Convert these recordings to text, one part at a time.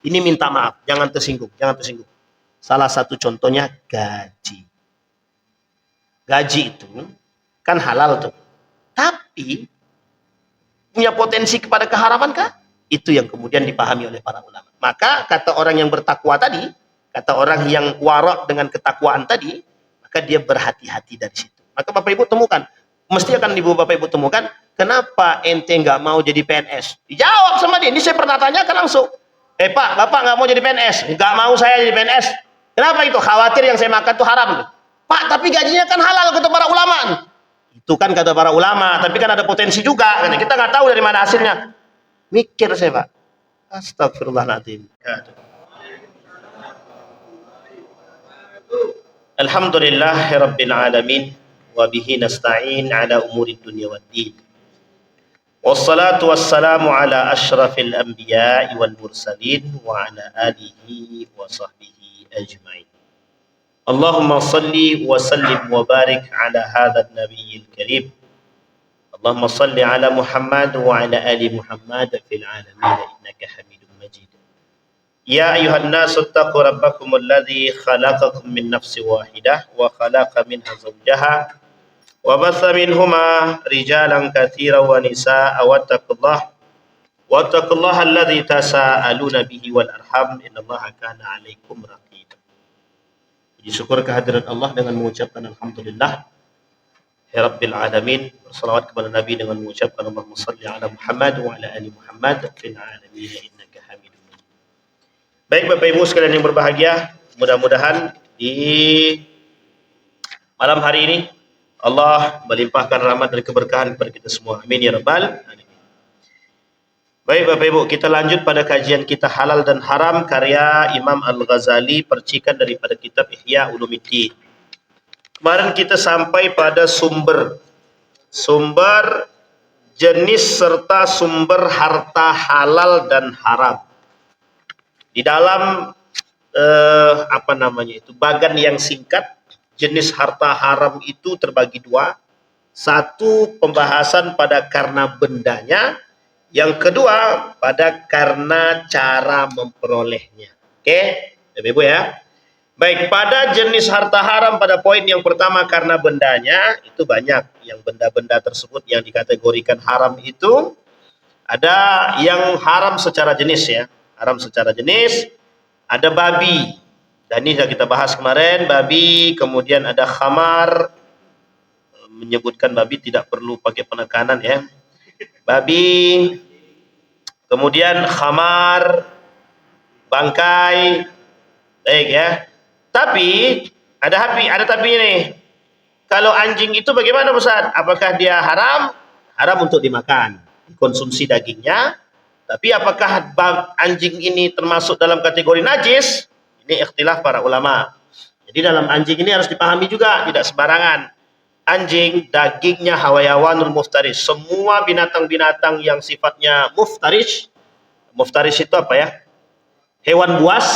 Ini minta maaf, jangan tersinggung, jangan tersinggung. Salah satu contohnya gaji. Gaji itu kan halal tuh. Tapi punya potensi kepada keharaman kah? Itu yang kemudian dipahami oleh para ulama. Maka kata orang yang bertakwa tadi, kata orang yang warok dengan ketakwaan tadi, maka dia berhati-hati dari situ. Maka Bapak Ibu temukan, mesti akan Bapak Ibu temukan, kenapa ente nggak mau jadi PNS? Dijawab sama dia. Ini saya pernah tanyakan langsung. Pak, Bapak nggak mau jadi PNS? Nggak mau saya jadi PNS. Kenapa itu? Khawatir yang saya makan itu haram. Pak, tapi gajinya kan halal kata para ulama. Itu kan kata para ulama, tapi kan ada potensi juga. Kita nggak tahu dari mana hasilnya. Mikir saya, Pak. Astagfirullahaladzim. Alhamdulillahirabbil alamin wa bihi nasta'in ala umuri dunya waddin. Wassalatu wassalamu ala asyrafil anbiya'i wal mursalin wa ala alihi wa sahbihi ajma'in. Allahumma salli wa sallim wa barik ala hadzal nabiyil karim. Allahumma salli ala Muhammad wa ala ali Muhammad fil alamin innaka Hamidum Majid. Ya ayuhan nasu taqu rabbakum alladhi khalaqakum min nafsin wahidah wa khalaqa minha zawjaha wa batha minhuma rijalan katsiran wa nisaa'a wattaqullaha alladhi tasaaluna bihi wal arham innallaha kana 'alaikum raqiba. Puji syukur kehadirat Allah dengan mengucapkan alhamdulillah ya rabbil alamin, bersalawat kepada Nabi dengan mengucapkan Allahumma salli ala Muhammad wa ala ali Muhammad fil alamin innaka Hamidum Majid. Baik Bapak Ibu sekalian yang berbahagia, mudah-mudahan di malam hari ini Allah melimpahkan rahmat dan keberkahan kepada kita semua. Amin ya rabbal alamin. Baik Bapak Ibu, kita lanjut pada kajian kita halal dan haram karya Imam Al-Ghazali, percikan daripada kitab Ihya Ulumuddin. Kemarin kita sampai pada sumber jenis serta sumber harta halal dan haram. Di dalam bagan yang singkat, jenis harta haram itu terbagi dua. Satu, pembahasan pada karena bendanya. Yang kedua, pada karena cara memperolehnya. Oke, Ibu ya. Baik, pada jenis harta haram pada poin yang pertama karena bendanya, itu banyak. Yang benda-benda tersebut yang dikategorikan haram itu, ada yang haram secara jenis ya. Haram secara jenis, ada babi. Dan ini sudah kita bahas kemarin, babi, kemudian ada khamar. Menyebutkan babi tidak perlu pakai penekanan ya. Babi, kemudian khamar, bangkai, baik ya. Tapi ada tapinya nih. Kalau anjing itu bagaimana Ustaz? Apakah dia haram? Haram untuk dimakan, konsumsi dagingnya. Tapi apakah anjing ini termasuk dalam kategori najis? Ini ikhtilaf para ulama. Jadi dalam anjing ini harus dipahami juga, tidak sembarangan. Anjing dagingnya hayawanul muftarish. Semua binatang-binatang yang sifatnya muftarish. Muftarish itu apa ya? Hewan buas.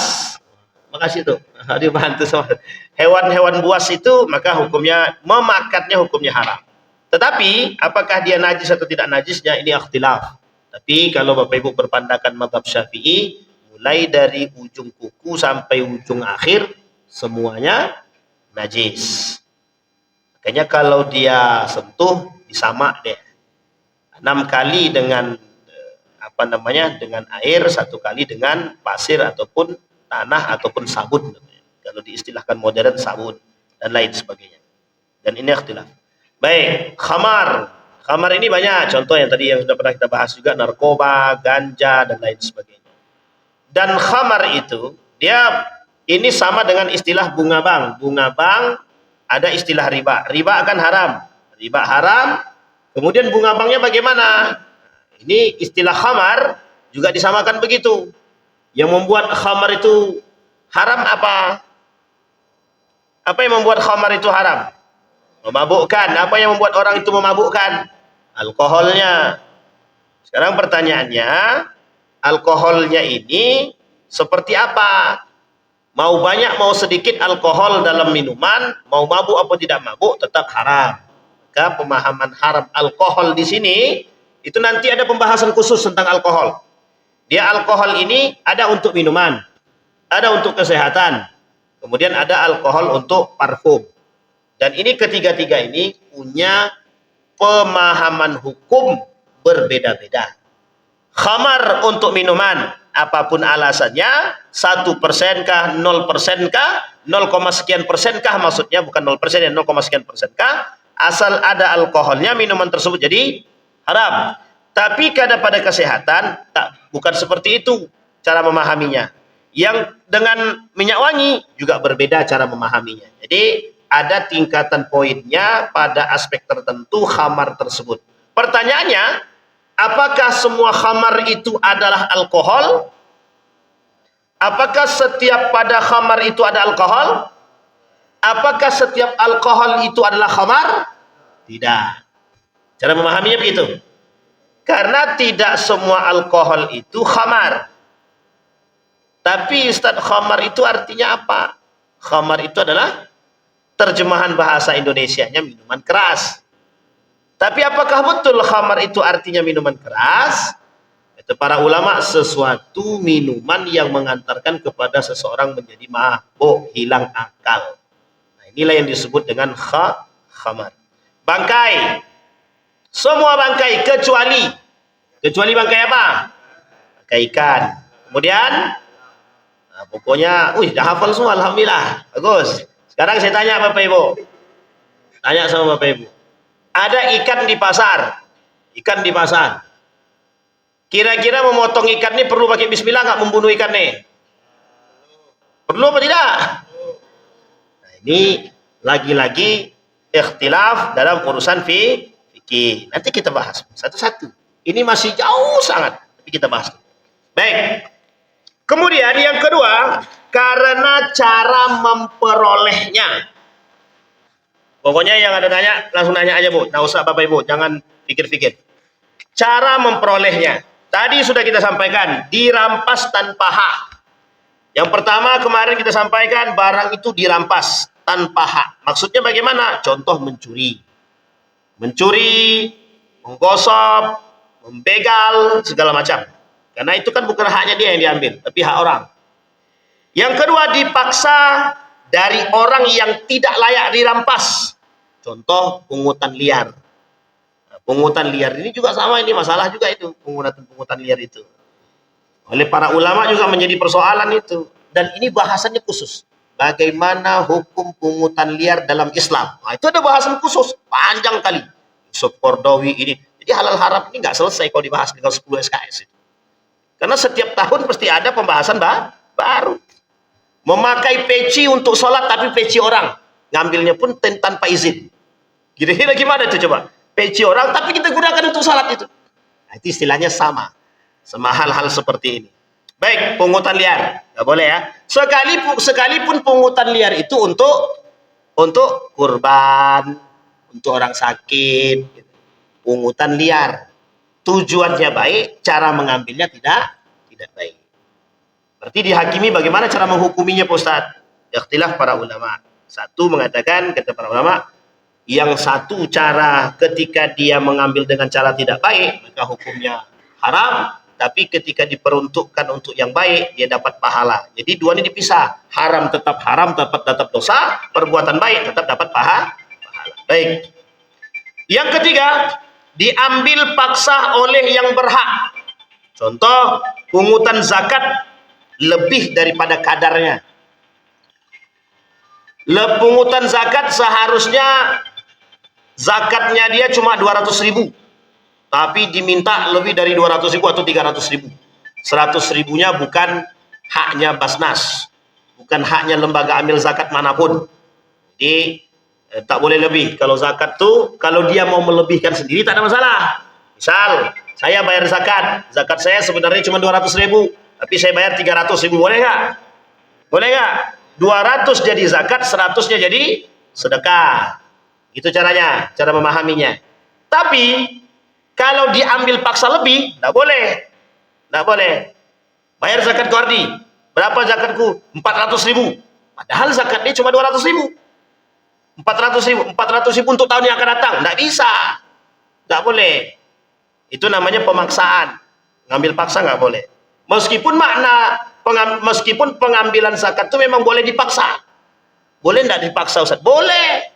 Makasih tuh, dibantu sama. Hewan-hewan buas itu maka hukumnya memakannya hukumnya haram. Tetapi apakah dia najis atau tidak najisnya ini ikhtilaf. Tapi kalau Bapak Ibu berpandangan mazhab Syafi'i, mulai dari ujung kuku sampai ujung akhir semuanya najis. Makanya kalau dia sentuh disamak deh. 6 kali dengan dengan air, 1 kali dengan pasir ataupun tanah ataupun sabun, kalau diistilahkan modern sabun dan lain sebagainya. Dan ini ikhtilaf. Baik, khamar ini banyak contoh yang tadi yang sudah pernah kita bahas juga, narkoba, ganja dan lain sebagainya. Dan khamar itu dia ini sama dengan istilah bunga bank ada istilah riba akan haram, riba haram. Kemudian bunga banknya bagaimana? Ini istilah khamar juga disamakan begitu. Yang membuat khamar itu haram apa? Apa yang membuat khamar itu haram? Memabukkan. Apa yang membuat orang itu memabukkan? Alkoholnya. Sekarang pertanyaannya, alkoholnya ini seperti apa? Mau banyak, mau sedikit alkohol dalam minuman, mau mabuk atau tidak mabuk, tetap haram. Maka pemahaman haram alkohol di sini, itu nanti ada pembahasan khusus tentang alkohol. Dia alkohol ini ada untuk minuman, ada untuk kesehatan, kemudian ada alkohol untuk parfum. Dan ini ketiga-tiga ini punya pemahaman hukum berbeda-beda. Khamar untuk minuman, apapun alasannya, 1% kah, 0% kah, 0, sekian persen kah, maksudnya bukan 0% ya, 0, sekian persen kah, asal ada alkoholnya minuman tersebut jadi haram. Tapi pada kesehatan bukan seperti itu cara memahaminya. Yang dengan minyak wangi juga berbeda cara memahaminya. Jadi ada tingkatan poinnya pada aspek tertentu khamar tersebut. Pertanyaannya, apakah semua khamar itu adalah alkohol? Apakah setiap pada khamar itu ada alkohol? Apakah setiap alkohol itu adalah khamar? Tidak. Cara memahaminya begitu. Karena tidak semua alkohol itu khamar. Tapi Ustaz, khamar itu artinya apa? Khamar itu adalah terjemahan bahasa Indonesianya minuman keras. Tapi apakah betul khamar itu artinya minuman keras? Itu para ulama, sesuatu minuman yang mengantarkan kepada seseorang menjadi mabuk, hilang akal. Nah, inilah yang disebut dengan khamar. Bangkai. Semua bangkai kecuali bangkai apa? Bangkai ikan. Kemudian pokoknya dah hafal semua, alhamdulillah. Bagus. Sekarang saya tanya Bapak Ibu. Tanya sama Bapak Ibu. Ada ikan di pasar. Ikan di pasar. Kira-kira memotong ikan ini perlu pakai bismillah nggak, membunuh ikan ini? Perlu apa tidak? Nah, ini lagi-lagi ikhtilaf dalam urusan fikih. Nanti kita bahas satu-satu. Ini masih jauh sangat, tapi kita bahas. Baik. Kemudian yang kedua, karena cara memperolehnya. Pokoknya yang ada nanya, langsung nanya aja Bu. Nggak usah Bapak Ibu, jangan pikir-pikir. Cara memperolehnya. Tadi sudah kita sampaikan, dirampas tanpa hak. Yang pertama kemarin kita sampaikan, barang itu dirampas tanpa hak. Maksudnya bagaimana? Contoh mencuri. Mencuri, menggosok, membegal, segala macam. Karena itu kan bukan haknya dia yang diambil, tapi hak orang. Yang kedua, dipaksa dari orang yang tidak layak dirampas. Contoh pungutan liar. Nah, pungutan liar ini juga sama, ini masalah juga itu, pungutan liar itu. Oleh para ulama juga menjadi persoalan itu. Dan ini bahasannya khusus. Bagaimana hukum pungutan liar dalam Islam? Nah, itu ada bahasan khusus, panjang kali. Yusuf Qaradawi ini. Jadi halal haram ini nggak selesai kalau dibahas dengan 10 SKS itu. Karena setiap tahun pasti ada pembahasan baru. Memakai peci untuk sholat tapi peci orang. Ngambilnya pun tanpa izin. Kira-kira gimana itu coba? Peci orang tapi kita gunakan untuk sholat itu. Nah, itu istilahnya sama. Sama hal-hal seperti ini. Baik, pungutan liar. Nggak boleh ya. Sekalipun pungutan liar itu untuk kurban, untuk orang sakit. Pungutan liar. Tujuannya baik, cara mengambilnya tidak baik. Berarti dihakimi bagaimana cara menghukuminya Pak Ustaz? Ikhtilaf para ulama. Satu mengatakan, kata para ulama, yang satu cara ketika dia mengambil dengan cara tidak baik, maka hukumnya haram. Tapi ketika diperuntukkan untuk yang baik, dia dapat pahala. Jadi dua ini dipisah. Haram, tetap dosa. Perbuatan baik tetap dapat pahala. Baik. Yang ketiga, diambil paksa oleh yang berhak. Contoh, pungutan zakat lebih daripada kadarnya. Pungutan zakat seharusnya zakatnya dia cuma 200.000. Tapi diminta lebih dari 200.000 atau 300.000. 100.000-nya bukan haknya Basnas. Bukan haknya lembaga amil zakat manapun. Jadi tak boleh lebih. Kalau zakat tuh, kalau dia mau melebihkan sendiri tak ada masalah. Misal, saya bayar zakat. Zakat saya sebenarnya cuma 200.000. Tapi saya bayar 300.000. Boleh nggak? Boleh nggak? 200 jadi zakat, 100-nya jadi sedekah. Itu caranya, cara memahaminya. Tapi kalau diambil paksa lebih, tidak boleh. Tidak boleh. Bayar zakat Guardi. Berapa zakatku? 400.000. Padahal zakatnya cuma 200.000. 400.000 untuk tahun yang akan datang. Tidak bisa. Tidak boleh. Itu namanya pemaksaan. Ngambil paksa nggak boleh. Meskipun pengambilan zakat itu memang boleh dipaksa. Boleh enggak dipaksa, Ustaz? Boleh.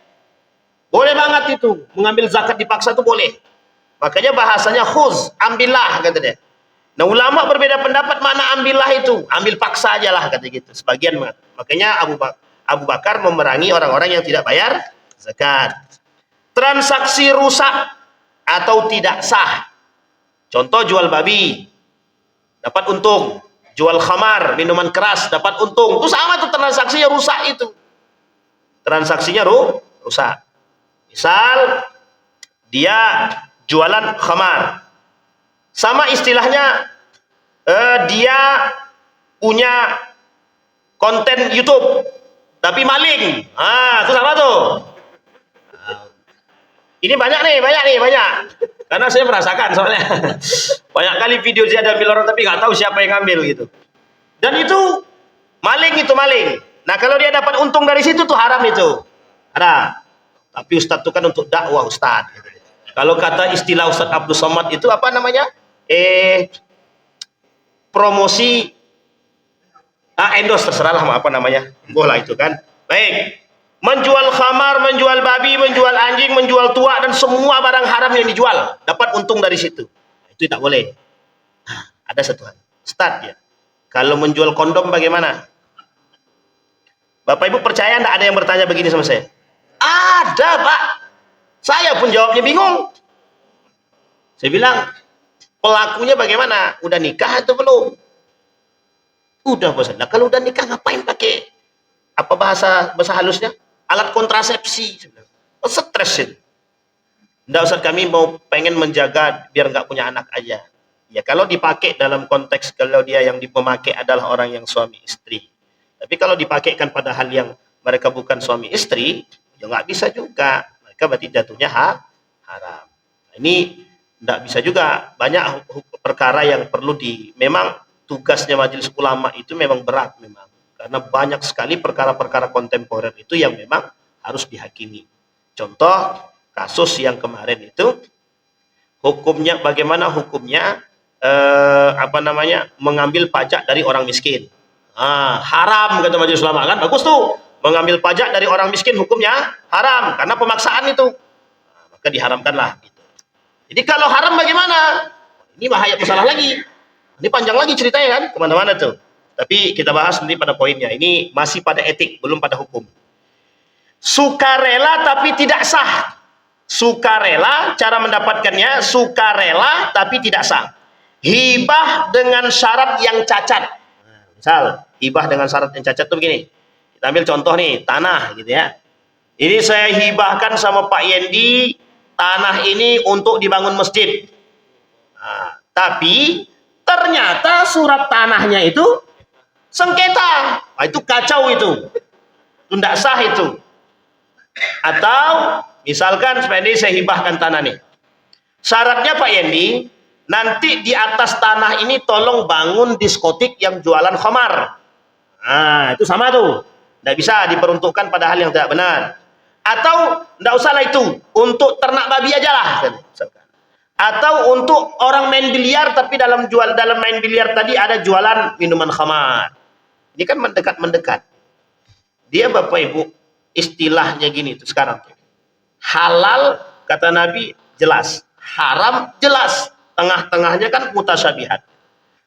Boleh banget itu. Mengambil zakat dipaksa itu boleh. Makanya bahasanya khuz, ambillah kata dia. Nah, ulama berbeda pendapat mana ambillah itu. Ambil paksa aja lah kata gitu. Sebagian mengatakan. Makanya Abu Bakar memerangi orang-orang yang tidak bayar zakat. Transaksi rusak atau tidak sah. Contoh jual babi, dapat untung. Jual khamar, minuman keras, dapat untung. Itu sama tuh transaksinya rusak itu. Transaksinya rusak. Misal, dia jualan khamar. Sama istilahnya, dia punya konten YouTube, tapi maling. Itu sama tuh. Ini banyak. Karena saya merasakan soalnya. Banyak kali video dia ambil orang tapi nggak tahu siapa yang ngambil gitu. Dan itu maling. Nah, kalau dia dapat untung dari situ tuh haram itu. Ada. Tapi Ustadz itu kan untuk dakwah Ustadz. Kalau kata istilah Ustadz Abdul Somad itu apa namanya? Promosi endorse, terserahlah apa namanya. Bola itu kan. Baik. Menjual khamar, menjual babi, menjual anjing, menjual tua, dan semua barang haram yang dijual. Dapat untung dari situ. Itu tidak boleh. Ada satu hal. Ustaz ya. Kalau menjual kondom bagaimana? Bapak Ibu percaya tidak ada yang bertanya begini sama saya? Ada, Pak. Saya pun jawabnya bingung. Saya bilang, pelakunya bagaimana? Udah nikah atau belum? Udah, Bos. Nah, kalau udah nikah ngapain pakai apa bahasa halusnya? Alat kontrasepsi. Stres itu. Nggak usah, kami mau pengen menjaga biar nggak punya anak aja. Ya kalau dipakai dalam konteks kalau dia yang memakai adalah orang yang suami istri. Tapi kalau dipakaikan pada hal yang mereka bukan suami istri, ya nggak bisa juga. Mereka berarti jatuhnya haram. Nah, ini nggak bisa juga. Banyak perkara yang perlu memang tugasnya majelis ulama itu memang berat memang. Karena banyak sekali perkara-perkara kontemporer itu yang memang harus dihakimi. Contoh kasus yang kemarin itu, hukumnya bagaimana hukumnya mengambil pajak dari orang miskin. Haram kata majelis ulama kan, bagus tuh. Mengambil pajak dari orang miskin hukumnya haram karena pemaksaan itu. Maka diharamkanlah gitu. Jadi kalau haram bagaimana? Ini bahaya masalah lagi. Ini panjang lagi ceritanya kan, kemana-mana tuh. Tapi kita bahas nanti pada poinnya. Ini masih pada etik, belum pada hukum. Sukarela tapi tidak sah. Sukarela, cara mendapatkannya, sukarela tapi tidak sah. Hibah dengan syarat yang cacat. Misal, hibah dengan syarat yang cacat itu begini. Kita ambil contoh nih, tanah gitu ya. Ini saya hibahkan sama Pak Yendi, tanah ini untuk dibangun masjid. Tapi ternyata surat tanahnya itu sengketa. Itu kacau itu. Itu tidak sah itu. Atau misalkan seperti saya hibahkan tanah nih. Syaratnya Pak Yendi, nanti di atas tanah ini tolong bangun diskotik yang jualan khamar. Itu sama tuh. Tidak bisa diperuntukkan pada hal yang tidak benar. Atau tidak usahlah itu, untuk ternak babi aja lah. Atau untuk orang main biliar tapi dalam main biliar tadi ada jualan minuman khamar. Ini kan mendekat. Dia Bapak Ibu istilahnya gini tuh sekarang. Halal kata Nabi jelas, haram jelas, tengah-tengahnya kan mutasyabihat.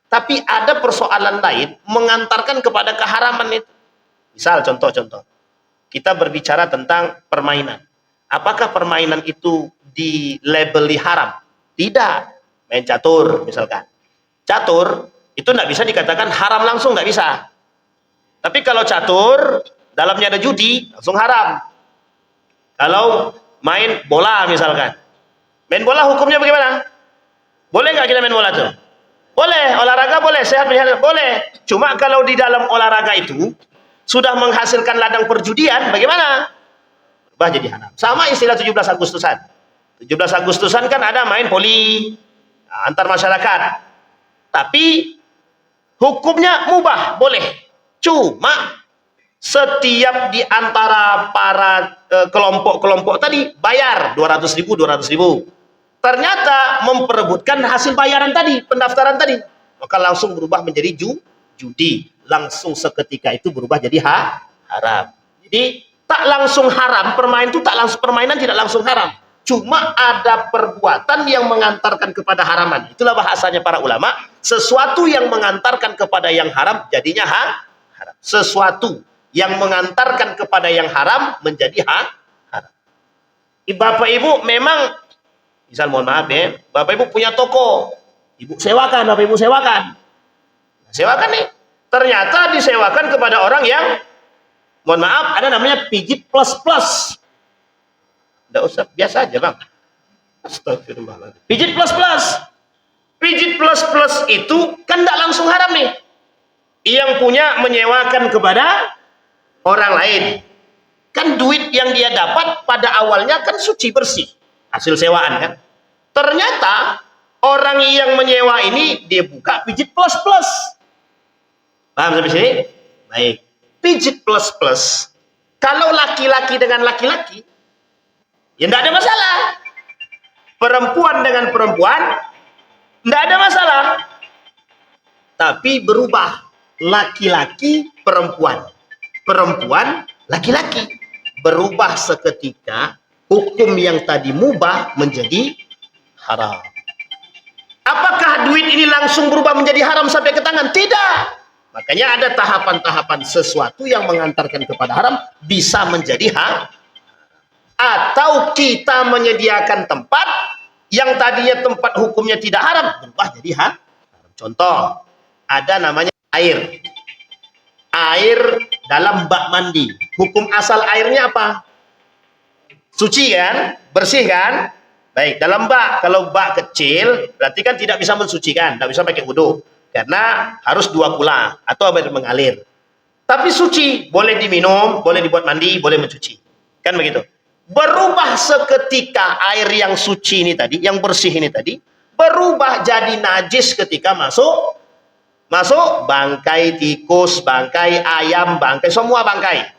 Tapi ada persoalan lain mengantarkan kepada keharaman itu. Misal contoh. Kita berbicara tentang permainan. Apakah permainan itu dilabeli haram? Tidak. Main catur misalkan. Catur itu tidak bisa dikatakan haram langsung, nggak bisa. Tapi kalau catur dalamnya ada judi, langsung haram. Kalau main bola misalkan. Main bola hukumnya bagaimana? Boleh nggak kita main bola tuh? Boleh, olahraga boleh, sehat boleh. Cuma kalau di dalam olahraga itu sudah menghasilkan ladang perjudian, bagaimana? Berubah jadi haram. Sama istilah 17 Agustusan. 17 Agustusan kan ada main poli antar masyarakat. Tapi hukumnya mubah, boleh. Cuma setiap di antara para kelompok-kelompok tadi bayar 200.000. Ternyata memperebutkan hasil bayaran tadi, pendaftaran tadi. maka langsung berubah menjadi judi. Langsung seketika itu berubah jadi haram. Jadi tak langsung haram, permainan tidak langsung haram. Cuma ada perbuatan yang mengantarkan kepada haraman. Itulah bahasanya para ulama, sesuatu yang mengantarkan kepada yang haram jadinya haram. Sesuatu yang mengantarkan kepada yang haram menjadi haram. Bapak Ibu memang, misal mohon maaf ya, Bapak Ibu punya toko, Ibu sewakan, Bapak Ibu sewakan. Sewakan nih, ternyata disewakan kepada orang yang, mohon maaf, ada namanya pijit plus. Tidak usah, biasa aja bang. Astagfirullahaladzim. Pijit plus itu kan tidak langsung haram nih. Yang punya menyewakan kepada orang lain. Kan duit yang dia dapat pada awalnya kan suci bersih. Hasil sewaan kan. Ternyata orang yang menyewa ini dia buka pijit plus. Paham sampai sini? Baik. Pijit plus. Kalau laki-laki dengan laki-laki, ya tidak ada masalah. Perempuan dengan perempuan, tidak ada masalah. Tapi berubah. Laki-laki, perempuan. Perempuan, laki-laki. Berubah seketika, hukum yang tadi mubah menjadi haram. Apakah duit ini langsung berubah menjadi haram sampai ke tangan? Tidak. Makanya ada tahapan-tahapan sesuatu yang mengantarkan kepada haram bisa menjadi haram. Atau kita menyediakan tempat yang tadinya tempat hukumnya tidak haram berubah jadi haram. Contoh, ada namanya air. Air dalam bak mandi. Hukum asal airnya apa? Suci kan? Bersih kan? Baik, dalam bak. Kalau bak kecil, berarti kan tidak bisa mensucikan. Tidak bisa pakai wudhu. Karena harus 2 kula atau air mengalir. Tapi suci, boleh diminum, boleh dibuat mandi, boleh mencuci. Kan begitu. Berubah seketika air yang suci ini tadi, yang bersih ini tadi, berubah jadi najis ketika masuk bangkai tikus, bangkai ayam, bangkai semua bangkai.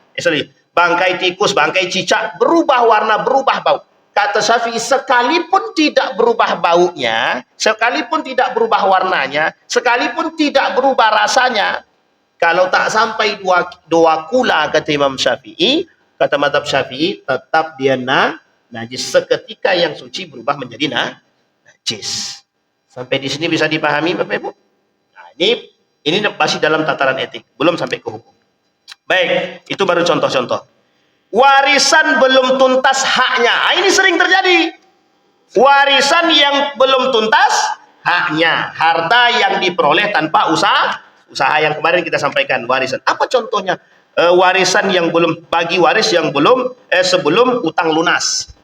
Bangkai tikus, bangkai cicak, berubah warna, berubah bau. Kata Syafi'i, sekalipun tidak berubah baunya, sekalipun tidak berubah warnanya, sekalipun tidak berubah rasanya, kalau tak sampai dua kula, kata Imam Syafi'i, kata mazhab Syafi'i, tetap dia najis. Seketika yang suci berubah menjadi najis. Sampai di sini bisa dipahami Bapak Ibu? Nah, ini masih dalam tataran etik, belum sampai ke hukum. Baik, itu baru contoh-contoh. Warisan belum tuntas haknya. Ini sering terjadi. Warisan yang belum tuntas haknya. Harta yang diperoleh tanpa usaha yang kemarin kita sampaikan, warisan. Apa contohnya? Warisan yang belum, bagi waris yang belum sebelum utang lunas.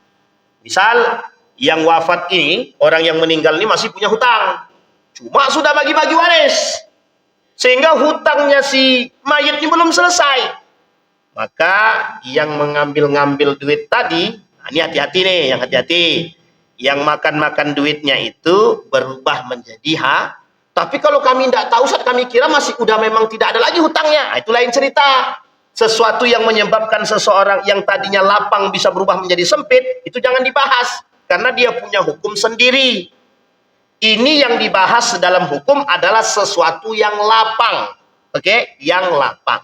Misal yang wafat ini, orang yang meninggal ini masih punya hutang. Cuma sudah bagi-bagi waris. Sehingga hutangnya si mayit ini belum selesai. Maka yang mengambil duit tadi, nah ini hati-hati nih, yang hati-hati. Yang makan duitnya itu berubah menjadi Tapi kalau kami tidak tahu, saat kami kira masih udah memang tidak ada lagi hutangnya. Nah, itu lain cerita. Sesuatu yang menyebabkan seseorang yang tadinya lapang bisa berubah menjadi sempit, itu jangan dibahas. Karena dia punya hukum sendiri. Ini yang dibahas dalam hukum adalah sesuatu yang lapang. Oke? Yang lapang.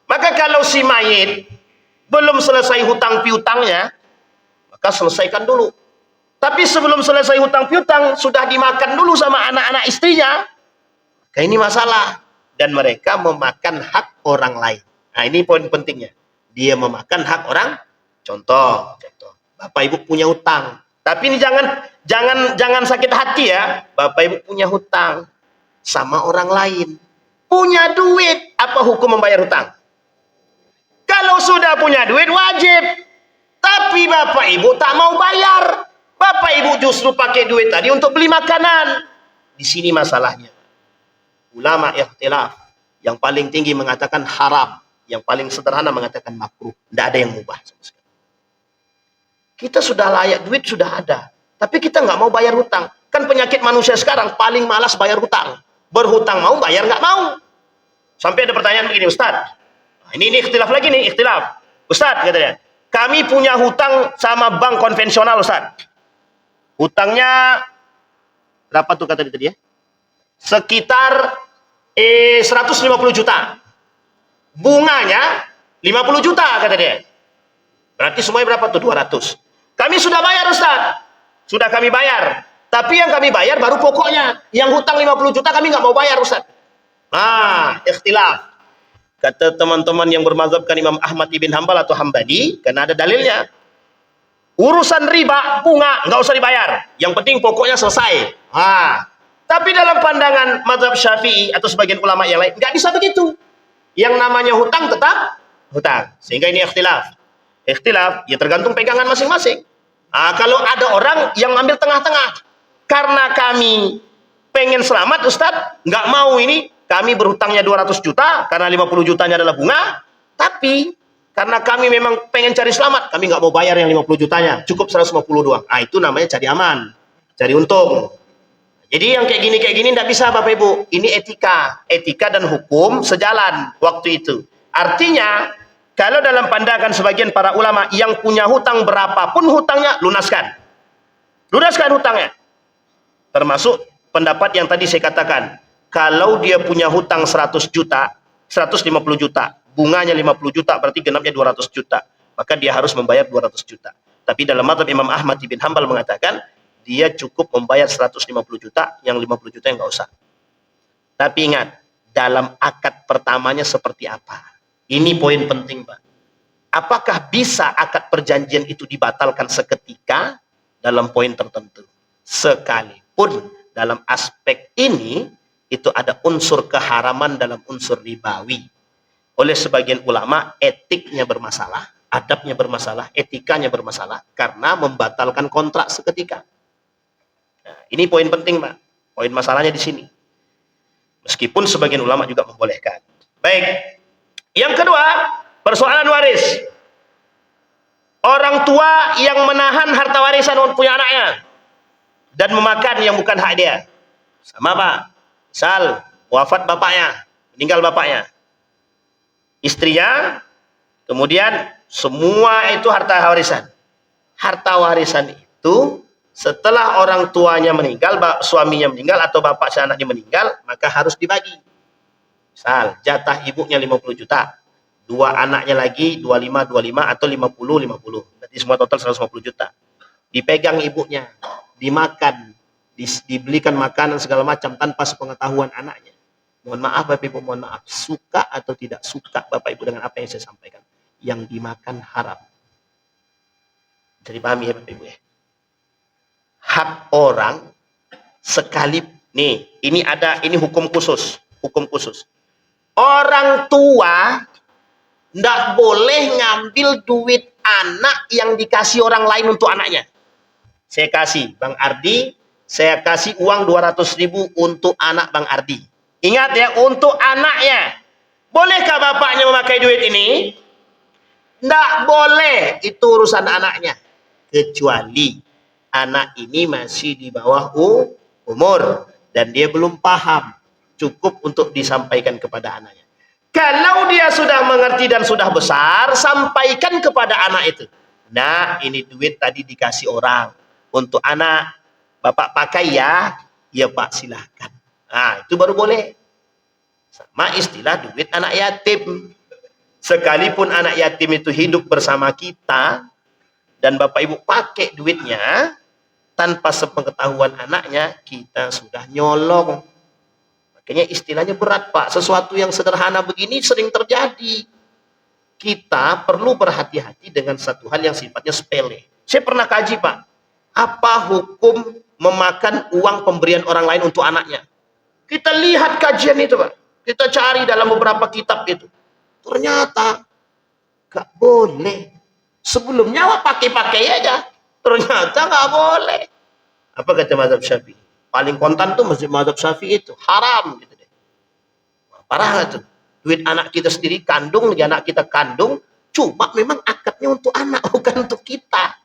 Maka kalau si mayit belum selesai hutang piutangnya, maka selesaikan dulu. Tapi sebelum selesai hutang piutang, sudah dimakan dulu sama anak-anak istrinya, maka ini masalah. Dan mereka memakan hak orang lain. Nah ini poin pentingnya. Dia memakan hak orang. Contoh. Bapak Ibu punya hutang. Tapi ini jangan sakit hati ya. Bapak Ibu punya hutang sama orang lain. Punya duit. Apa hukum membayar hutang? Kalau sudah punya duit wajib. Tapi Bapak Ibu tak mau bayar. Bapak Ibu justru pakai duit tadi untuk beli makanan. Di sini masalahnya. Ulama ikhtilaf. Yang paling tinggi mengatakan haram. Yang paling sederhana mengatakan makruh. Tidak ada yang mubah sama sekali. Kita sudah layak, duit sudah ada. Tapi kita nggak mau bayar hutang. Kan penyakit manusia sekarang paling malas bayar hutang. Berhutang mau, bayar nggak mau. Sampai ada pertanyaan begini, Ustaz. Ini ikhtilaf lagi nih, ikhtilaf. Ustaz, katanya, kami punya hutang sama bank konvensional, Ustaz. Hutangnya berapa tuh kata tadi ya? sekitar 150 juta. Bunganya 50 juta kata dia. Berarti semuanya berapa tuh? 200. Kami sudah bayar Ustaz. Sudah kami bayar. Tapi yang kami bayar baru pokoknya. Yang hutang 50 juta kami nggak mau bayar Ustaz. Nah, ikhtilaf. Kata teman-teman yang bermazhabkan Imam Ahmad ibn Hanbal atau Hambali, karena ada dalilnya. Urusan riba, bunga, nggak usah dibayar. Yang penting pokoknya selesai. Tapi dalam pandangan mazhab Syafi'i atau sebagian ulama yang lain, nggak bisa begitu. Yang namanya hutang tetap hutang. Sehingga ini ikhtilaf. Ikhtilaf, ya tergantung pegangan masing-masing. Kalau ada orang yang ambil tengah-tengah. Karena kami pengen selamat, Ustadz, nggak mau ini, kami berhutangnya 200 juta, karena 50 jutanya adalah bunga, tapi karena kami memang pengen cari selamat, kami nggak mau bayar yang 50 jutanya, cukup 150 doang. Itu namanya cari aman, cari untung. Jadi yang kayak gini nggak bisa Bapak Ibu. Ini etika dan hukum sejalan waktu itu. Artinya, kalau dalam pandangan sebagian para ulama yang punya hutang berapapun hutangnya, lunaskan hutangnya. Termasuk pendapat yang tadi saya katakan, kalau dia punya hutang 100 juta, 150 juta, bunganya 50 juta, berarti genapnya 200 juta. Maka dia harus membayar 200 juta. Tapi dalam mazhab Imam Ahmad ibn Hanbal mengatakan, dia cukup membayar 150 juta, yang 50 juta yang nggak usah. Tapi ingat, dalam akad pertamanya seperti apa? Ini poin penting, Pak. Apakah bisa akad perjanjian itu dibatalkan seketika dalam poin tertentu? Sekalipun dalam aspek ini, itu ada unsur keharaman dalam unsur ribawi. Oleh sebagian ulama, etiknya bermasalah, adabnya bermasalah, etikanya bermasalah, karena membatalkan kontrak seketika. Nah, ini poin penting, Pak. Poin masalahnya di sini. Meskipun sebagian ulama juga membolehkan. Baik. Yang kedua, persoalan waris. Orang tua yang menahan harta warisan punya anaknya dan memakan yang bukan hak dia. Sama, Pak. Misal, wafat bapaknya, meninggal bapaknya. Istrinya, kemudian semua itu harta warisan. Harta warisan itu setelah orang tuanya meninggal, suaminya meninggal, atau bapak si anaknya meninggal, maka harus dibagi. Misal, jatah ibunya 50 juta. Dua anaknya lagi 25 atau 50. Berarti semua total 150 juta. Dipegang ibunya, dimakan, dibelikan makanan segala macam tanpa sepengetahuan anaknya. Mohon maaf Bapak Ibu, mohon maaf. Suka atau tidak suka Bapak Ibu dengan apa yang saya sampaikan. Yang dimakan haram. Jadi pahami ya Bapak Ibu ya. Hak orang sekali, nih, ini hukum khusus. Orang tua nggak boleh ngambil duit anak yang dikasih orang lain untuk anaknya. Saya kasih Bang Ardi, saya kasih uang 200.000 untuk anak Bang Ardi. Ingat ya, untuk anaknya. Bolehkah bapaknya memakai duit ini? Nggak boleh, itu urusan anaknya. Kecuali anak ini masih di bawah umur dan dia belum paham, cukup untuk disampaikan kepada anaknya. Kalau dia sudah mengerti dan sudah besar, sampaikan kepada anak itu. Nah, ini duit tadi dikasih orang untuk anak, Bapak pakai ya. Ya Pak, silahkan. Nah, itu baru boleh. Sama istilah duit anak yatim. Sekalipun anak yatim itu hidup bersama kita dan Bapak Ibu pakai duitnya tanpa sepengetahuan anaknya, kita sudah nyolong. Makanya istilahnya berat, Pak. Sesuatu yang sederhana begini sering terjadi. Kita perlu berhati-hati dengan satu hal yang sifatnya sepele. Saya pernah kaji, Pak. Apa hukum memakan uang pemberian orang lain untuk anaknya? Kita lihat kajian itu, Pak. Kita cari dalam beberapa kitab itu. Ternyata gak boleh. Sebelumnya pakai-pakai aja. Ternyata nggak boleh. Apa kata mazhab Syafi'i? Paling kontan tuh mazhab Syafi'i itu haram gitu deh. Parah tuh. Duit anak kita sendiri kandung, lagi anak kita kandung, cuma memang akadnya untuk anak, bukan untuk kita.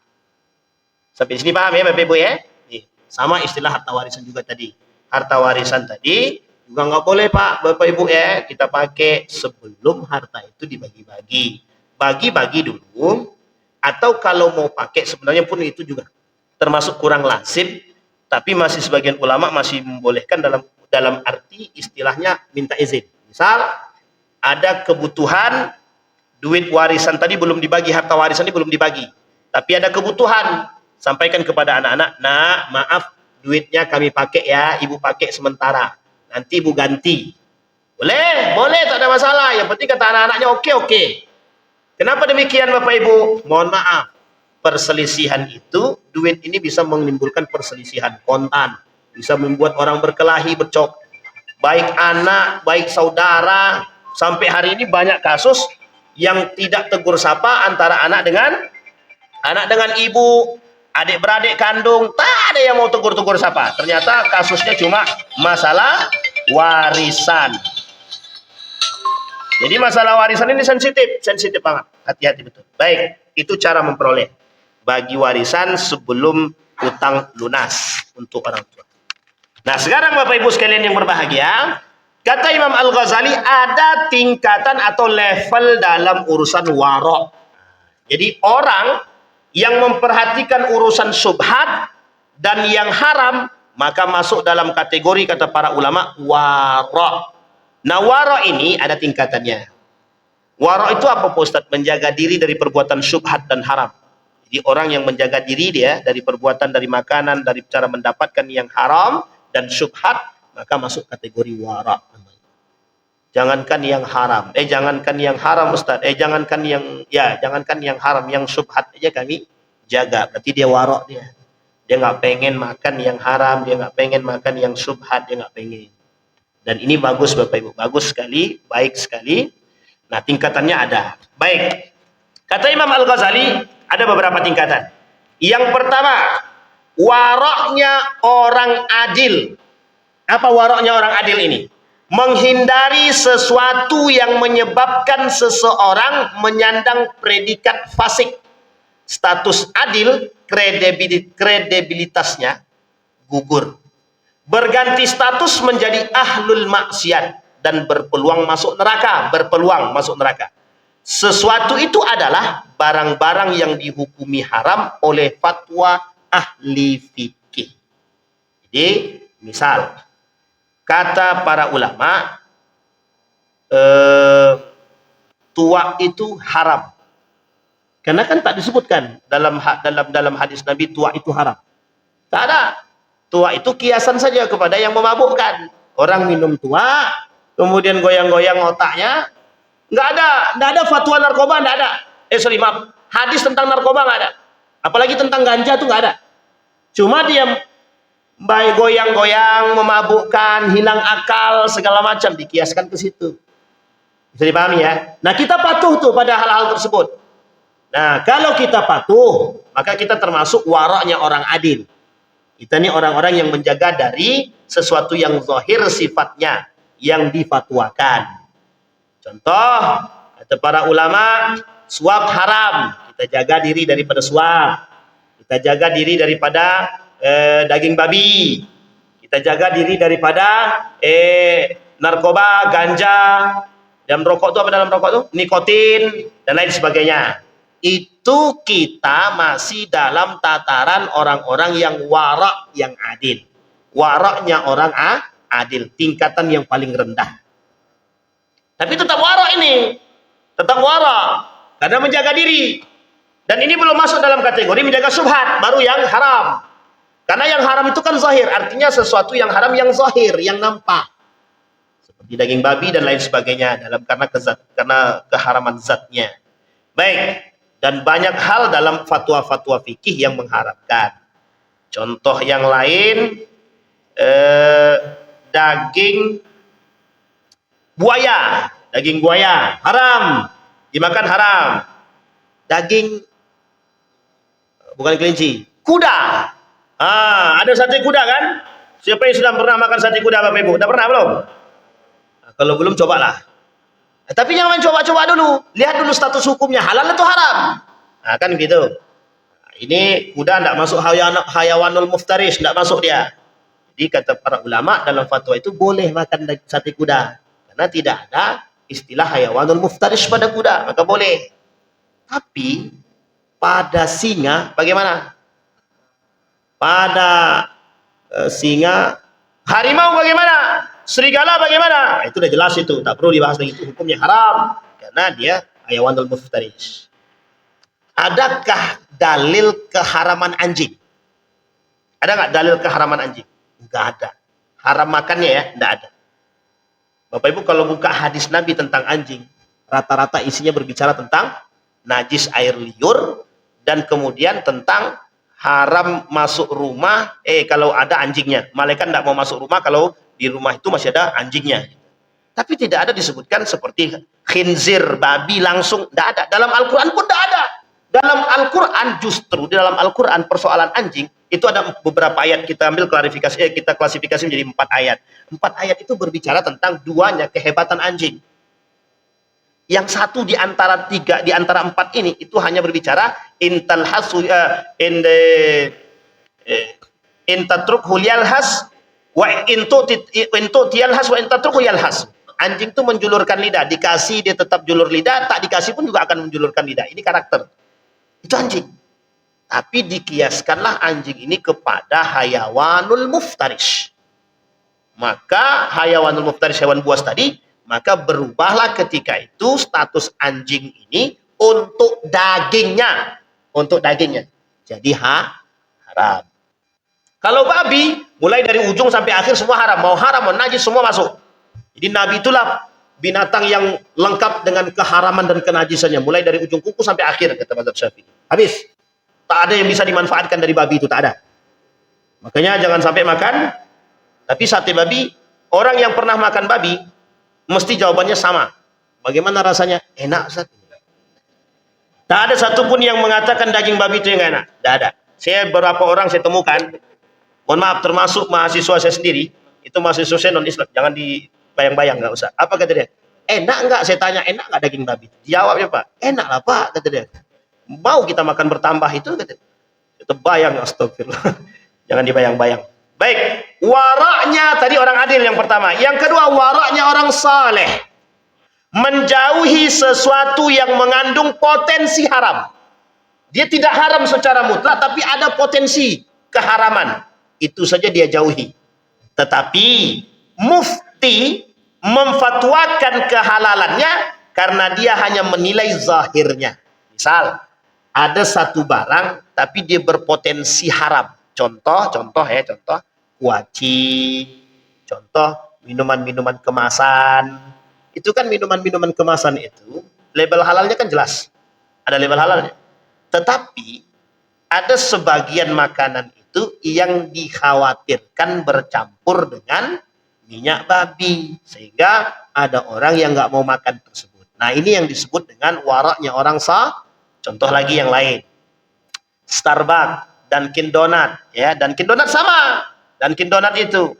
Sampai sini paham ya Bapak Ibu ya? Nih, sama istilah harta warisan juga tadi. Harta warisan tadi juga nggak boleh Pak, Bapak Ibu ya, kita pakai sebelum harta itu dibagi-bagi. Bagi-bagi dulu. Atau kalau mau pakai sebenarnya pun itu juga termasuk kurang lazim, tapi masih sebagian ulama masih membolehkan dalam arti istilahnya minta izin. Misal ada kebutuhan, duit warisan tadi belum dibagi, harta warisan ini belum dibagi, tapi ada kebutuhan, sampaikan kepada anak-anak, nak maaf duitnya kami pakai ya, ibu pakai sementara, nanti ibu ganti. Boleh, tak ada masalah. Yang penting kata anak-anaknya oke. Kenapa demikian Bapak Ibu? Mohon maaf, perselisihan itu, duit ini bisa menimbulkan perselisihan kontan, bisa membuat orang berkelahi, bercok, baik anak, baik saudara. Sampai hari ini banyak kasus yang tidak tegur sapa antara anak dengan ibu, adik beradik kandung, tak ada yang mau tegur-tegur sapa. Ternyata kasusnya cuma masalah warisan. Jadi masalah warisan ini sensitif banget, hati-hati betul. Baik, itu cara memperoleh bagi warisan sebelum utang lunas untuk orang tua. Nah, sekarang Bapak Ibu sekalian yang berbahagia, kata Imam Al-Ghazali ada tingkatan atau level dalam urusan warok. Jadi orang yang memperhatikan urusan syubhat dan yang haram, maka masuk dalam kategori kata para ulama warok. Nah, warok ini ada tingkatannya. Warok itu apa Pak Ustadz? Menjaga diri dari perbuatan syubhat dan haram. Jadi orang yang menjaga diri dia dari perbuatan, dari makanan, dari cara mendapatkan yang haram dan syubhat, maka masuk kategori warok. Jangankan yang haram, jangankan yang haram Ustadz, jangankan yang haram, yang syubhat aja kami jaga. Berarti dia warok dia. Dia nggak pengen makan yang haram, dia nggak pengen makan yang syubhat, dia nggak pengen. Dan ini bagus Bapak Ibu, bagus sekali, baik sekali. Nah, tingkatannya ada. Baik, kata Imam Al-Ghazali ada beberapa tingkatan. Yang pertama, waroknya orang adil. Apa waroknya orang adil ini? Menghindari sesuatu yang menyebabkan seseorang menyandang predikat fasik. Status adil, kredibilitasnya gugur. Berganti status menjadi ahlul maksiat dan berpeluang masuk neraka. Sesuatu itu adalah barang-barang yang dihukumi haram oleh fatwa ahli fikih. Jadi, misal kata para ulama, tuak itu haram. Karena kan tak disebutkan dalam hadis Nabi tuak itu haram. Tak ada. Tuak itu kiasan saja kepada yang memabukkan. Orang minum tuak, kemudian goyang-goyang otaknya, nggak ada fatwa narkoba, nggak ada. Maaf, hadis tentang narkoba nggak ada. Apalagi tentang ganja tuh nggak ada. Cuma dia baik goyang-goyang, memabukkan, hilang akal, segala macam dikiaskan ke situ. Bisa dipahami ya? Nah, kita patuh tuh pada hal-hal tersebut. Nah, kalau kita patuh, maka kita termasuk waraknya orang adil. Kita ini orang-orang yang menjaga dari sesuatu yang zahir sifatnya, yang difatwakan. Contoh, kata para ulama, suap haram. Kita jaga diri daripada suap. Kita jaga diri daripada daging babi. Kita jaga diri daripada narkoba, ganja, dan rokok itu apa dalam rokok itu? Nikotin, dan lain sebagainya. Itu kita masih dalam tataran orang-orang yang warak, yang adil. Waraknya orang adil, tingkatan yang paling rendah. Tapi tetap warak ini, tetap warak, karena menjaga diri. Dan ini belum masuk dalam kategori menjaga syubhat, baru yang haram. Karena yang haram itu kan zahir, artinya sesuatu yang haram yang zahir, yang nampak. Seperti daging babi dan lain sebagainya, karena keharaman zatnya. Baik. Dan banyak hal dalam fatwa-fatwa fikih yang mengharapkan. Contoh yang lain, daging buaya haram, dimakan haram. Daging bukan kelinci, kuda. Ada sate kuda kan? Siapa yang sudah pernah makan sate kuda Bapak Ibu? Sudah pernah belum? Nah, kalau belum cobalah. Tapi jangan coba-coba dulu, lihat dulu status hukumnya, halal atau haram. Nah, kan gitu. Nah, ini kuda tidak masuk hayawanul muftaris, tidak masuk dia. Jadi kata para ulama dalam fatwa itu boleh makan sate kuda, karena tidak ada istilah hayawanul muftaris pada kuda, maka boleh. Tapi pada singa bagaimana? Pada singa, harimau bagaimana? serigala bagaimana? Nah, itu udah jelas itu, tak perlu dibahas lagi, itu hukumnya haram karena dia hayawanul muftarish. Adakah dalil keharaman anjing? Ada nggak dalil keharaman anjing? Nggak ada. Haram makannya ya, nggak ada. Bapak Ibu kalau buka hadis Nabi tentang anjing, rata-rata isinya berbicara tentang najis air liur dan kemudian tentang haram masuk rumah kalau ada anjingnya. Malaikat tidak mau masuk rumah kalau di rumah itu masih ada anjingnya. Tapi tidak ada disebutkan seperti khinzir, babi langsung, tidak ada. Dalam Al-Quran pun tidak ada. Dalam Al-Quran justru, di dalam Al-Quran persoalan anjing, itu ada beberapa ayat, kita ambil klarifikasi, kita klasifikasi menjadi 4 ayat. 4 ayat itu berbicara tentang duanya kehebatan anjing. Yang satu di antara 3, di antara 4 ini, itu hanya berbicara intatrukhu yalhas wa intutiyalhas wa intatrukhu yalhas. Anjing itu menjulurkan lidah, dikasih dia tetap julur lidah, tak dikasih pun juga akan menjulurkan lidah. Ini karakter. Itu anjing. Tapi dikiaskanlah anjing ini kepada hayawanul muftarish. Maka hayawanul muftarish, hewan buas tadi, maka berubahlah ketika itu status anjing ini untuk dagingnya. Untuk dagingnya. Jadi haram. Kalau babi, mulai dari ujung sampai akhir semua haram. Mau haram, mau najis, semua masuk. Jadi Nabi itulah binatang yang lengkap dengan keharaman dan kenajisannya. Mulai dari ujung kuku sampai akhir, kata mazhab Syafi'i. Habis. Tak ada yang bisa dimanfaatkan dari babi itu, tak ada. Makanya jangan sampai makan. Tapi sate babi, orang yang pernah makan babi, mesti jawabannya sama. Bagaimana rasanya? Enak, Ustaz. Tak ada satupun yang mengatakan daging babi itu yang gak enak. Tak ada. Saya beberapa orang saya temukan, mohon maaf termasuk mahasiswa saya sendiri, itu mahasiswa saya non-Islam, jangan dibayang-bayang, nggak usah. Apa kata dia? Enak nggak? Saya tanya, enak nggak daging babi? Jawabnya Pak, enak lah Pak, kata dia. Mau kita makan bertambah itu, kata dia. Itu bayang, astagfirullah. Jangan dibayang-bayang. Baik, waraknya tadi orang adil yang pertama. Yang kedua, waraknya orang saleh. Menjauhi sesuatu yang mengandung potensi haram. Dia tidak haram secara mutlak, tapi ada potensi keharaman. Itu saja dia jauhi. Tetapi mufti memfatwakan kehalalannya karena dia hanya menilai zahirnya. Misal, ada satu barang tapi dia berpotensi haram. Contoh kuaci, contoh minuman-minuman kemasan. Itu kan minuman-minuman kemasan itu, label halalnya kan jelas. Ada label halalnya. Tetapi ada sebagian makanan itu yang dikhawatirkan bercampur dengan minyak babi. Sehingga ada orang yang nggak mau makan tersebut. Nah ini yang disebut dengan waraknya orang sah. Contoh lagi yang lain. Starbucks, Dunkin Donat. Ya, Dunkin Donat sama. Dunkin Donat itu.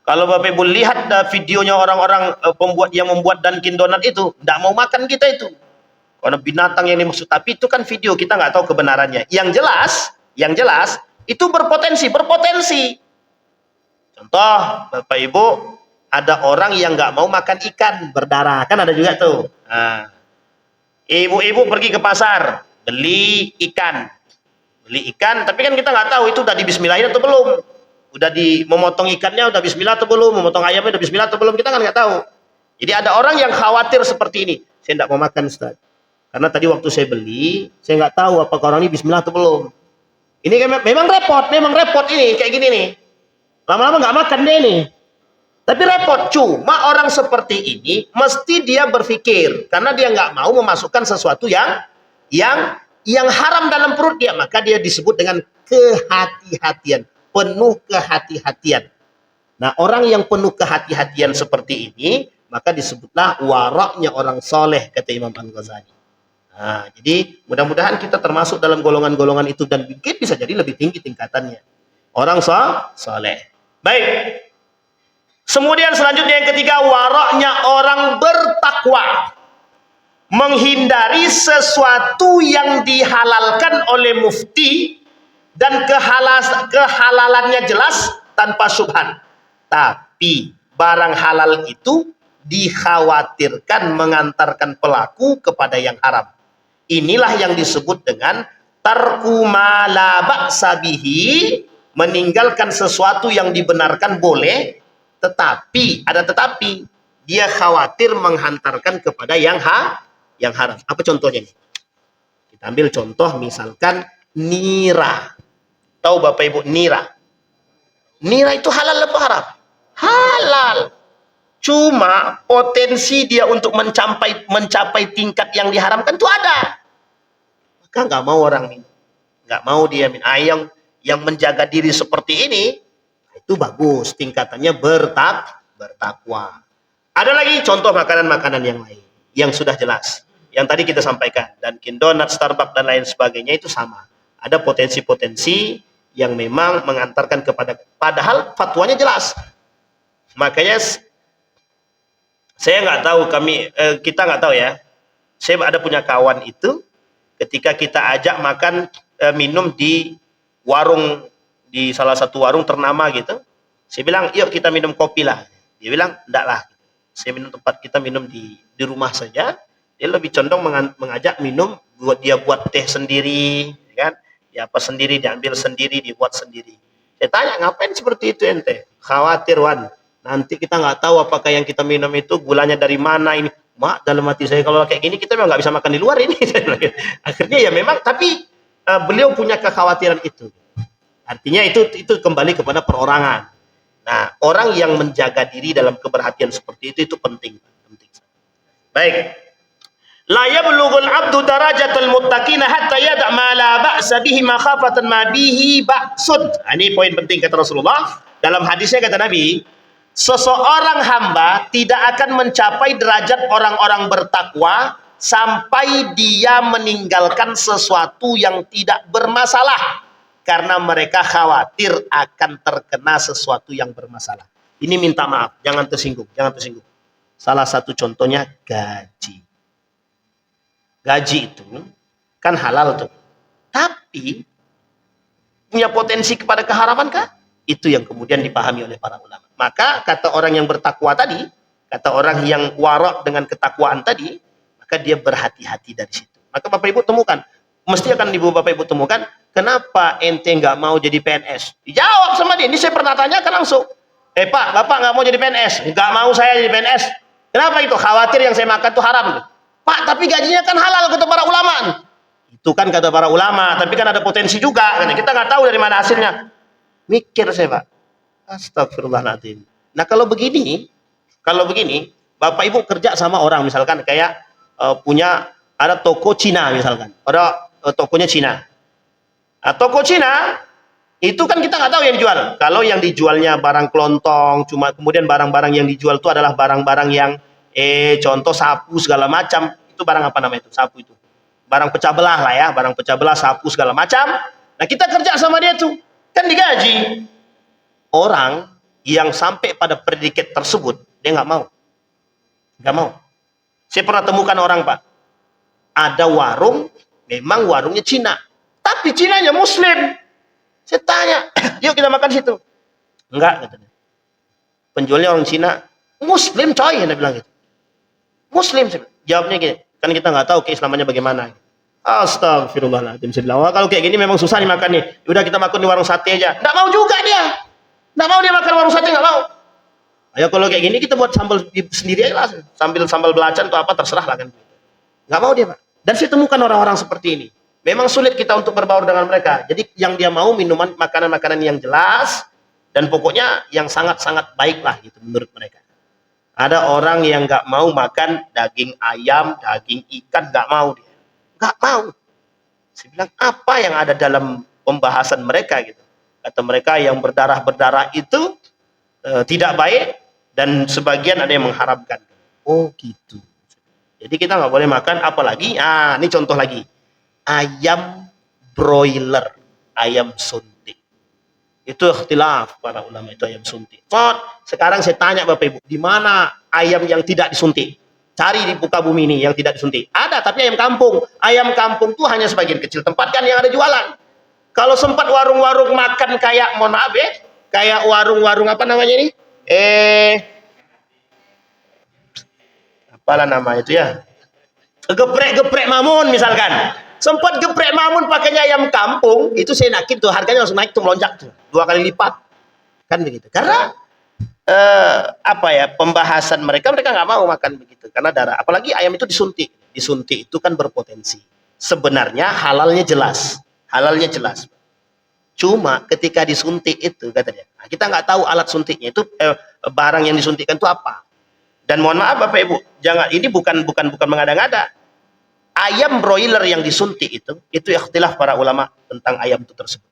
Kalau Bapak Ibu lihat videonya orang-orang pembuat yang membuat Dunkin Donat itu, tidak mau makan kita itu. Karena binatang yang dimaksud. Tapi itu kan video, kita nggak tahu kebenarannya. Yang jelas, itu berpotensi. Contoh, Bapak Ibu, ada orang yang nggak mau makan ikan berdarah. Kan ada juga tuh. Nah, ibu-ibu pergi ke pasar, beli ikan. Tapi kan kita nggak tahu itu udah di bismillahin atau belum. Udah memotong ikannya udah bismillah atau belum, memotong ayamnya udah bismillah atau belum, kita kan nggak tahu. Jadi ada orang yang khawatir seperti ini. Saya nggak mau makan, Ustaz. Karena tadi waktu saya beli, saya nggak tahu apakah orang ini bismillah atau belum. Ini kan memang repot ini, kayak gini nih. Lama-lama nggak makan deh ini. Tapi repot, cuma orang seperti ini mesti dia berpikir karena dia nggak mau memasukkan sesuatu yang haram dalam perut dia, maka dia disebut dengan kehati-hatian, penuh kehati-hatian. Nah, orang yang penuh kehati-hatian seperti ini, maka disebutlah waraknya orang soleh, kata Imam Al-Ghazali. Nah, jadi mudah-mudahan kita termasuk dalam golongan-golongan itu dan mungkin bisa jadi lebih tinggi tingkatannya. Orang soleh. Baik. Kemudian selanjutnya yang ketiga, waraknya orang bertakwa. Menghindari sesuatu yang dihalalkan oleh mufti dan kehalalannya jelas tanpa syubhat. Tapi barang halal itu dikhawatirkan mengantarkan pelaku kepada yang haram. Inilah yang disebut dengan tarku ma la ba'sa bihi, meninggalkan sesuatu yang dibenarkan boleh, Tetapi, ada tetapi, dia khawatir menghantarkan kepada yang haram. Apa contohnya nih? Kita ambil contoh misalkan nira. Tahu Bapak Ibu nira? Nira itu halal apa haram? Halal. Cuma potensi dia untuk mencapai tingkat yang diharamkan itu ada. Maka nggak mau orang minum. Nggak mau dia minum. Yang menjaga diri seperti ini, itu bagus. Tingkatannya bertakwa. Ada lagi contoh makanan-makanan yang lain. Yang sudah jelas. Yang tadi kita sampaikan. Dunkin Donuts, Starbucks, dan lain sebagainya itu sama. Ada potensi-potensi yang memang mengantarkan kepada, padahal fatwanya jelas. Makanya saya nggak tahu, kita nggak tahu ya. Saya ada punya kawan itu, ketika kita ajak makan minum di warung, di salah satu warung ternama gitu, saya bilang yuk kita minum kopi lah. Dia bilang enggak lah, saya minum kita minum di rumah saja. Dia lebih condong mengajak minum, buat teh sendiri, kan? Ya apa sendiri, diambil sendiri, dibuat sendiri. Saya tanya, ngapain seperti itu ente? Khawatir Wan, nanti kita nggak tahu apakah yang kita minum itu gulanya dari mana ini. Mak, dalam hati saya kalau kayak gini kita memang nggak bisa makan di luar ini. Akhirnya ya memang, tapi beliau punya kekhawatiran itu. Artinya itu kembali kepada perorangan. Nah, orang yang menjaga diri dalam keberhatian seperti itu penting. Baik. La yablughul 'abdu darajatal muttaqina hatta yada' ma la ba'sa bihi makhafatan ma bihi ba'sun. Ini poin penting kata Rasulullah. Dalam hadisnya kata Nabi, seseorang hamba tidak akan mencapai derajat orang-orang bertakwa sampai dia meninggalkan sesuatu yang tidak bermasalah, karena mereka khawatir akan terkena sesuatu yang bermasalah. Ini minta maaf, jangan tersinggung. Salah satu contohnya gaji. Gaji itu kan halal tuh, tapi punya potensi kepada keharaman kah? Itu yang kemudian dipahami oleh para ulama. Maka kata orang yang bertakwa tadi, kata orang yang warok dengan ketakwaan tadi, maka dia berhati-hati dari situ. Maka Bapak Ibu temukan, mesti akan Bapak Ibu temukan, kenapa ente nggak mau jadi PNS? Dijawab sama dia. Ini saya pernah tanyakan langsung. Pak, Bapak nggak mau jadi PNS? Nggak mau saya jadi PNS. Kenapa itu? Khawatir yang saya makan itu haram. Pak, tapi gajinya kan halal kata para ulama. Itu kan kata para ulama, tapi kan ada potensi juga. Kita nggak tahu dari mana hasilnya. Mikir saya Pak. Astagfirullahaladzim. Nah kalau begini, Bapak Ibu kerja sama orang, misalkan kayak ada toko Cina misalkan. Ada tokonya Cina. Nah, toko Cina, itu kan kita nggak tahu yang dijual. Kalau yang dijualnya barang kelontong, cuma kemudian barang-barang yang dijual itu adalah barang-barang yang contoh sapu segala macam, itu barang apa namanya itu? Sapu itu. Barang pecah belah lah ya, barang pecah belah, sapu segala macam. Nah, kita kerja sama dia tuh, kan digaji. Orang yang sampai pada predikat tersebut, dia nggak mau. Nggak mau. Saya pernah temukan orang, Pak. Ada warung, memang warungnya Cina. Tapi Cinanya Muslim. Saya tanya, yuk kita makan situ. Enggak, katanya. Penjualnya orang Cina, Muslim coy, dia bilang gitu. Muslim, jawabnya gini, kan kita nggak tahu keislamannya bagaimana. Astagfirullahaladzim. Saya bilang, kalau kayak gini memang susah nih makan nih. Udah kita makan di warung sate aja. Nggak mau juga dia. Nggak mau dia makan warung sate, nggak mau. Ayo kalau kayak gini kita buat sambal sendiri aja lah. Sambal belacan atau apa terserah lah kan. Nggak mau dia Pak. Dan saya temukan orang-orang seperti ini. Memang sulit kita untuk berbaur dengan mereka. Jadi yang dia mau minuman, makanan-makanan yang jelas. Dan pokoknya yang sangat-sangat baik lah gitu menurut mereka. Ada orang yang nggak mau makan daging ayam, daging ikan, nggak mau dia. Nggak mau. Saya bilang, apa yang ada dalam pembahasan mereka gitu. Kata mereka yang berdarah-berdarah itu tidak baik, dan sebagian ada yang mengharamkan. Oh gitu. Jadi kita nggak boleh makan, apalagi, ini contoh lagi. Ayam broiler, ayam suntik. Itu ikhtilaf para ulama, itu ayam suntik. Sekarang saya tanya Bapak Ibu, di mana ayam yang tidak disuntik? Cari di muka bumi ini yang tidak disuntik. Ada, tapi ayam kampung. Ayam kampung itu hanya sebagian kecil tempat kan yang ada jualan. Kalau sempat warung-warung makan kayak, mohon maaf ya, kayak warung-warung apa namanya ini? Apalah nama itu ya? Geprek-geprek Mamun misalkan. Sempat geprek Mamun pakainya ayam kampung, itu saya nakin tuh harganya langsung naik tuh, melonjak tuh 2 kali lipat. Kan begitu. Karena apa ya, pembahasan mereka nggak mau makan begitu karena darah. Apalagi ayam itu disuntik itu kan berpotensi. Sebenarnya halalnya jelas. Cuma ketika disuntik itu katanya, nah, kita nggak tahu alat suntiknya itu barang yang disuntikkan itu apa. Dan mohon maaf Bapak Ibu, jangan, ini bukan mengada-ngada. Ayam broiler yang disuntik itu ikhtilaf para ulama tentang ayam itu tersebut.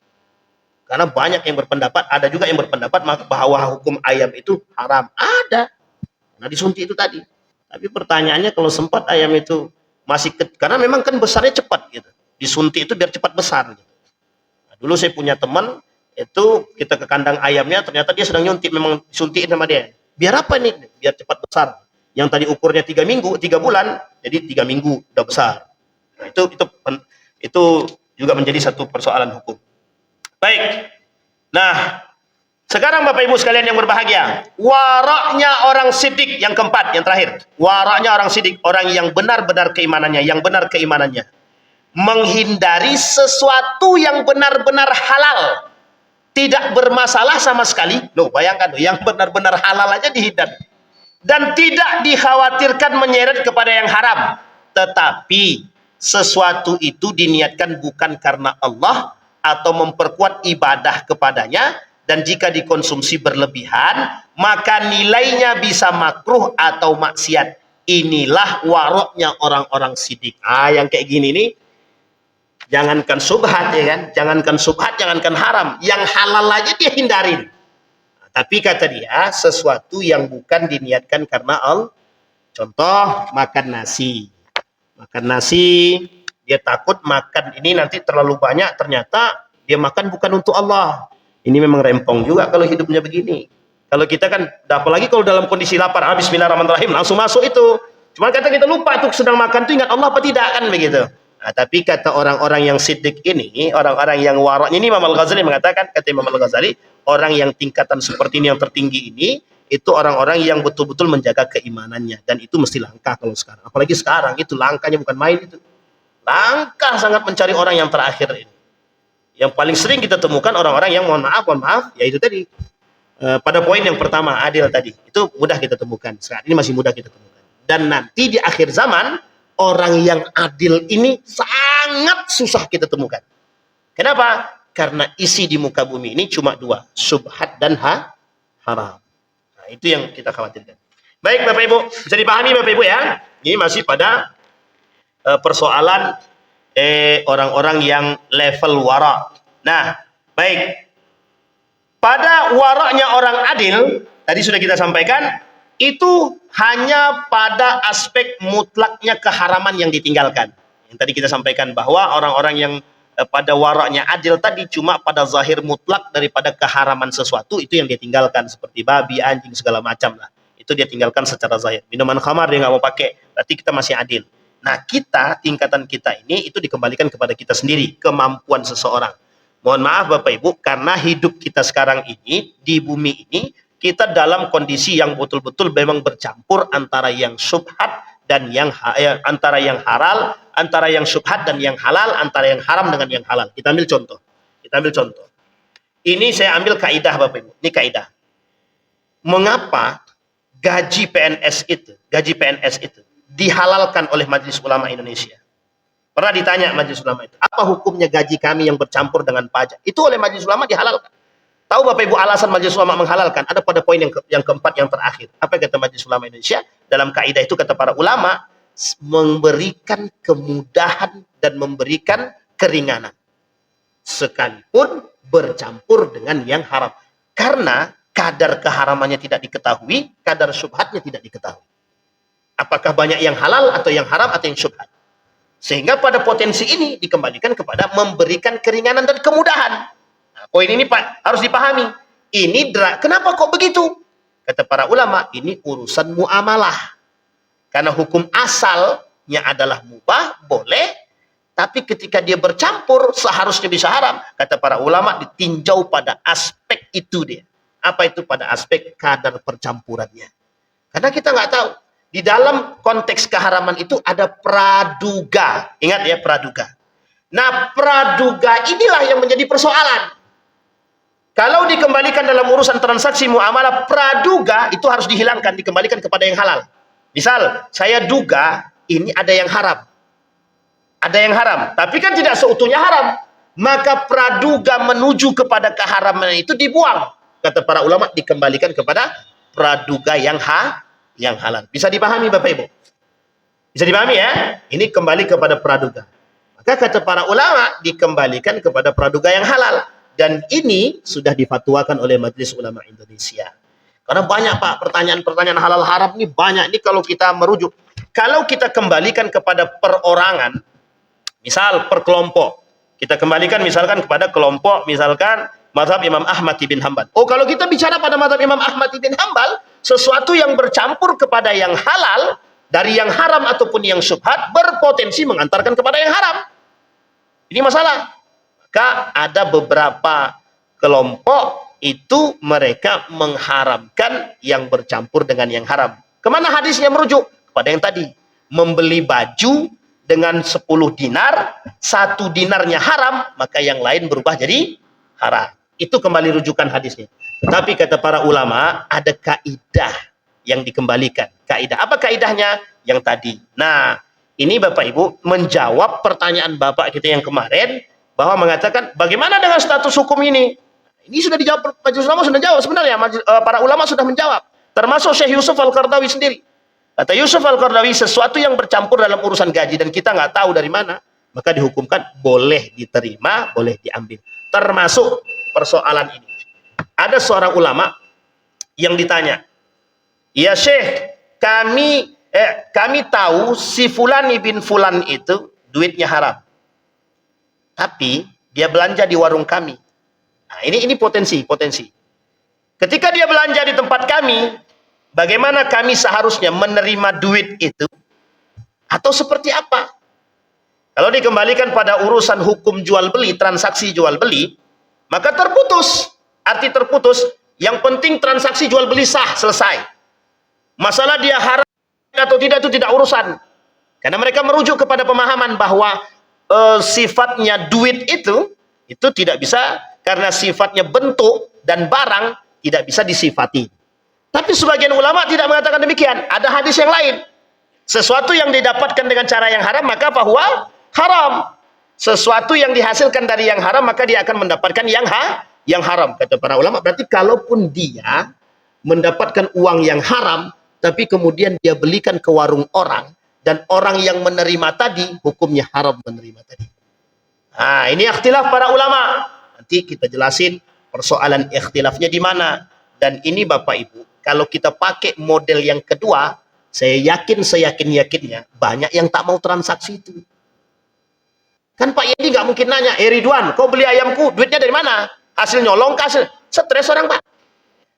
Karena banyak yang berpendapat, ada juga yang berpendapat bahwa hukum ayam itu haram. Ada. Nah disuntik itu tadi. Tapi pertanyaannya kalau sempat ayam itu masih karena memang kan besarnya cepat gitu. Disuntik itu biar cepat besar gitu. Nah, dulu saya punya teman itu kita ke kandang ayamnya, ternyata dia sedang nyuntik, memang disuntikin sama dia. Biar apa nih? Biar cepat besar. Yang tadi ukurnya 3 minggu, 3 bulan, jadi 3 minggu udah besar. Nah, itu juga menjadi satu persoalan hukum. Baik. Nah, sekarang Bapak Ibu sekalian yang berbahagia, waraknya orang sidik yang keempat, yang terakhir. Waraknya orang sidik, orang yang benar-benar keimanannya, menghindari sesuatu yang benar-benar halal, tidak bermasalah sama sekali. Loh, bayangkan loh, yang benar-benar halal aja dihindari. Dan tidak dikhawatirkan menyeret kepada yang haram. Tetapi sesuatu itu diniatkan bukan karena Allah atau memperkuat ibadah kepadanya, dan jika dikonsumsi berlebihan maka nilainya bisa makruh atau maksiat. Inilah waroknya orang-orang sidik. Yang kayak gini nih, jangankan subhat ya kan, jangankan haram, yang halal aja dia hindarin. Tapi kata dia, sesuatu yang bukan diniatkan karena Allah. Contoh, makan nasi. Dia takut makan ini nanti terlalu banyak, ternyata dia makan bukan untuk Allah. Ini memang rempong juga kalau hidupnya begini. Kalau kita kan, apalagi kalau dalam kondisi lapar, bismillahirrahmanirrahim, langsung masuk itu. Cuma kata kita lupa tuh sedang makan tuh ingat Allah apa tidak, kan begitu. Nah, tapi kata orang-orang yang siddiq ini, orang-orang yang waraknya ini, Imam Al-Ghazali mengatakan, kata Imam Al-Ghazali, orang yang tingkatan seperti ini, yang tertinggi ini, itu orang-orang yang betul-betul menjaga keimanannya. Dan itu mesti langka kalau sekarang. Apalagi sekarang, itu langkanya bukan main itu. Langka sangat mencari orang yang terakhir ini. Yang paling sering kita temukan orang-orang yang mohon maaf, yaitu tadi. Pada poin yang pertama, adil tadi. Itu mudah kita temukan. Saat ini masih mudah kita temukan. Dan nanti di akhir zaman, orang yang adil ini sangat susah kita temukan. Kenapa? Karena isi di muka bumi ini cuma 2, subhat dan haram. Nah, itu yang kita khawatirkan. Baik Bapak Ibu, bisa dipahami Bapak Ibu ya. Ini masih pada persoalan orang-orang yang level wara. Nah, baik. Pada waraknya orang adil, tadi sudah kita sampaikan, itu hanya pada aspek mutlaknya keharaman yang ditinggalkan. Yang tadi kita sampaikan bahwa orang-orang yang pada waraknya adil tadi cuma pada zahir mutlak daripada keharaman sesuatu, itu yang dia tinggalkan, seperti babi, anjing, segala macam lah. Itu dia tinggalkan secara zahir. Minuman khamar dia nggak mau pakai, berarti kita masih adil. Nah, tingkatan kita ini itu dikembalikan kepada kita sendiri, kemampuan seseorang. Mohon maaf Bapak Ibu, karena hidup kita sekarang ini, di bumi ini, kita dalam kondisi yang betul-betul memang bercampur antara yang syubhat dan antara yang halal, antara yang syubhat dan yang halal, antara yang haram dengan yang halal. Kita ambil contoh. Ini saya ambil kaidah Bapak Ibu. Ini kaidah. Mengapa gaji PNS itu dihalalkan oleh Majelis Ulama Indonesia? Pernah ditanya Majelis Ulama itu, apa hukumnya gaji kami yang bercampur dengan pajak? Itu oleh Majelis Ulama dihalalkan. Tahu Bapak Ibu alasan Majelis Ulama menghalalkan? Ada pada poin yang keempat, yang terakhir. Apa kata Majelis Ulama Indonesia? Dalam kaidah itu kata para ulama, memberikan kemudahan dan memberikan keringanan. Sekalipun bercampur dengan yang haram. Karena kadar keharamannya tidak diketahui, kadar syubhatnya tidak diketahui. Apakah banyak yang halal atau yang haram atau yang syubhat? Sehingga pada potensi ini dikembalikan kepada memberikan keringanan dan kemudahan. Nah, poin ini Pak harus dipahami. Kenapa kok begitu? Kata para ulama, ini urusan muamalah. Karena hukum asalnya adalah mubah, boleh. Tapi ketika dia bercampur, seharusnya bisa haram. Kata para ulama, ditinjau pada aspek itu dia. Apa itu? Pada aspek kadar percampurannya. Karena kita nggak tahu. Di dalam konteks keharaman itu ada praduga. Ingat ya, praduga. Nah, praduga inilah yang menjadi persoalan. Kalau dikembalikan dalam urusan transaksi muamalah praduga, itu harus dihilangkan, dikembalikan kepada yang halal. Misal, saya duga ini ada yang haram. Ada yang haram, tapi kan tidak seutuhnya haram. Maka praduga menuju kepada keharaman itu dibuang. Kata para ulama, dikembalikan kepada praduga yang halal. Bisa dipahami Bapak Ibu? Bisa dipahami ya? Ini kembali kepada praduga. Maka kata para ulama, dikembalikan kepada praduga yang halal. Dan ini sudah difatwakan oleh Majelis Ulama Indonesia. Karena banyak Pak, pertanyaan-pertanyaan halal haram ini banyak. Ini kalau kita merujuk. Kalau kita kembalikan kepada perorangan, misal per kelompok. Kita kembalikan misalkan kepada kelompok, misalkan mazhab Imam Ahmad bin Hanbal. Oh, kalau kita bicara pada mazhab Imam Ahmad bin Hanbal, sesuatu yang bercampur kepada yang halal, dari yang haram ataupun yang syubhat, berpotensi mengantarkan kepada yang haram. Ini masalah. Maka ada beberapa kelompok itu mereka mengharamkan yang bercampur dengan yang haram. Kemana hadisnya merujuk? Kepada yang tadi. Membeli baju dengan 10 dinar, 1 dinarnya haram, maka yang lain berubah jadi haram. Itu kembali rujukan hadisnya. Tetapi kata para ulama, ada kaidah yang dikembalikan. Kaidah. Apa kaidahnya? Yang tadi. Nah, ini Bapak Ibu menjawab pertanyaan Bapak kita yang kemarin, bahwa mengatakan bagaimana dengan status hukum ini? Ini sudah dijawab, Majelis Ulama sudah jawab sebenarnya, para ulama sudah menjawab, termasuk Syekh Yusuf Al-Qardawi sendiri. Kata Yusuf Al-Qardawi, sesuatu yang bercampur dalam urusan gaji dan kita nggak tahu dari mana, maka dihukumkan boleh diterima, boleh diambil. Termasuk persoalan ini. Ada seorang ulama yang ditanya, ya Syekh, kami tahu si Fulan bin Fulan itu duitnya haram. Tapi dia belanja di warung kami. Nah, ini potensi. Ketika dia belanja di tempat kami, bagaimana kami seharusnya menerima duit itu? Atau seperti apa? Kalau dikembalikan pada urusan hukum jual beli, transaksi jual beli, maka terputus. Arti terputus, yang penting transaksi jual beli sah, selesai. Masalah dia haram atau tidak itu tidak urusan. Karena mereka merujuk kepada pemahaman bahwa sifatnya duit itu tidak bisa, karena sifatnya bentuk dan barang tidak bisa disifati. Tapi sebagian ulama tidak mengatakan demikian. Ada hadis yang lain. Sesuatu yang didapatkan dengan cara yang haram, maka bahwa haram. Sesuatu yang dihasilkan dari yang haram, maka dia akan mendapatkan yang haram. Kata para ulama, berarti kalaupun dia mendapatkan uang yang haram, tapi kemudian dia belikan ke warung orang, dan orang yang menerima tadi, hukumnya haram menerima tadi. Nah, ini ikhtilaf para ulama. Nanti kita jelasin persoalan ikhtilafnya di mana. Dan ini Bapak Ibu, kalau kita pakai model yang kedua, saya yakin-yakinnya, banyak yang tak mau transaksi itu. Kan Pak Yedi nggak mungkin nanya, Ridwan, kau beli ayamku, duitnya dari mana? Hasil nyolong, hasil. Stres orang Pak.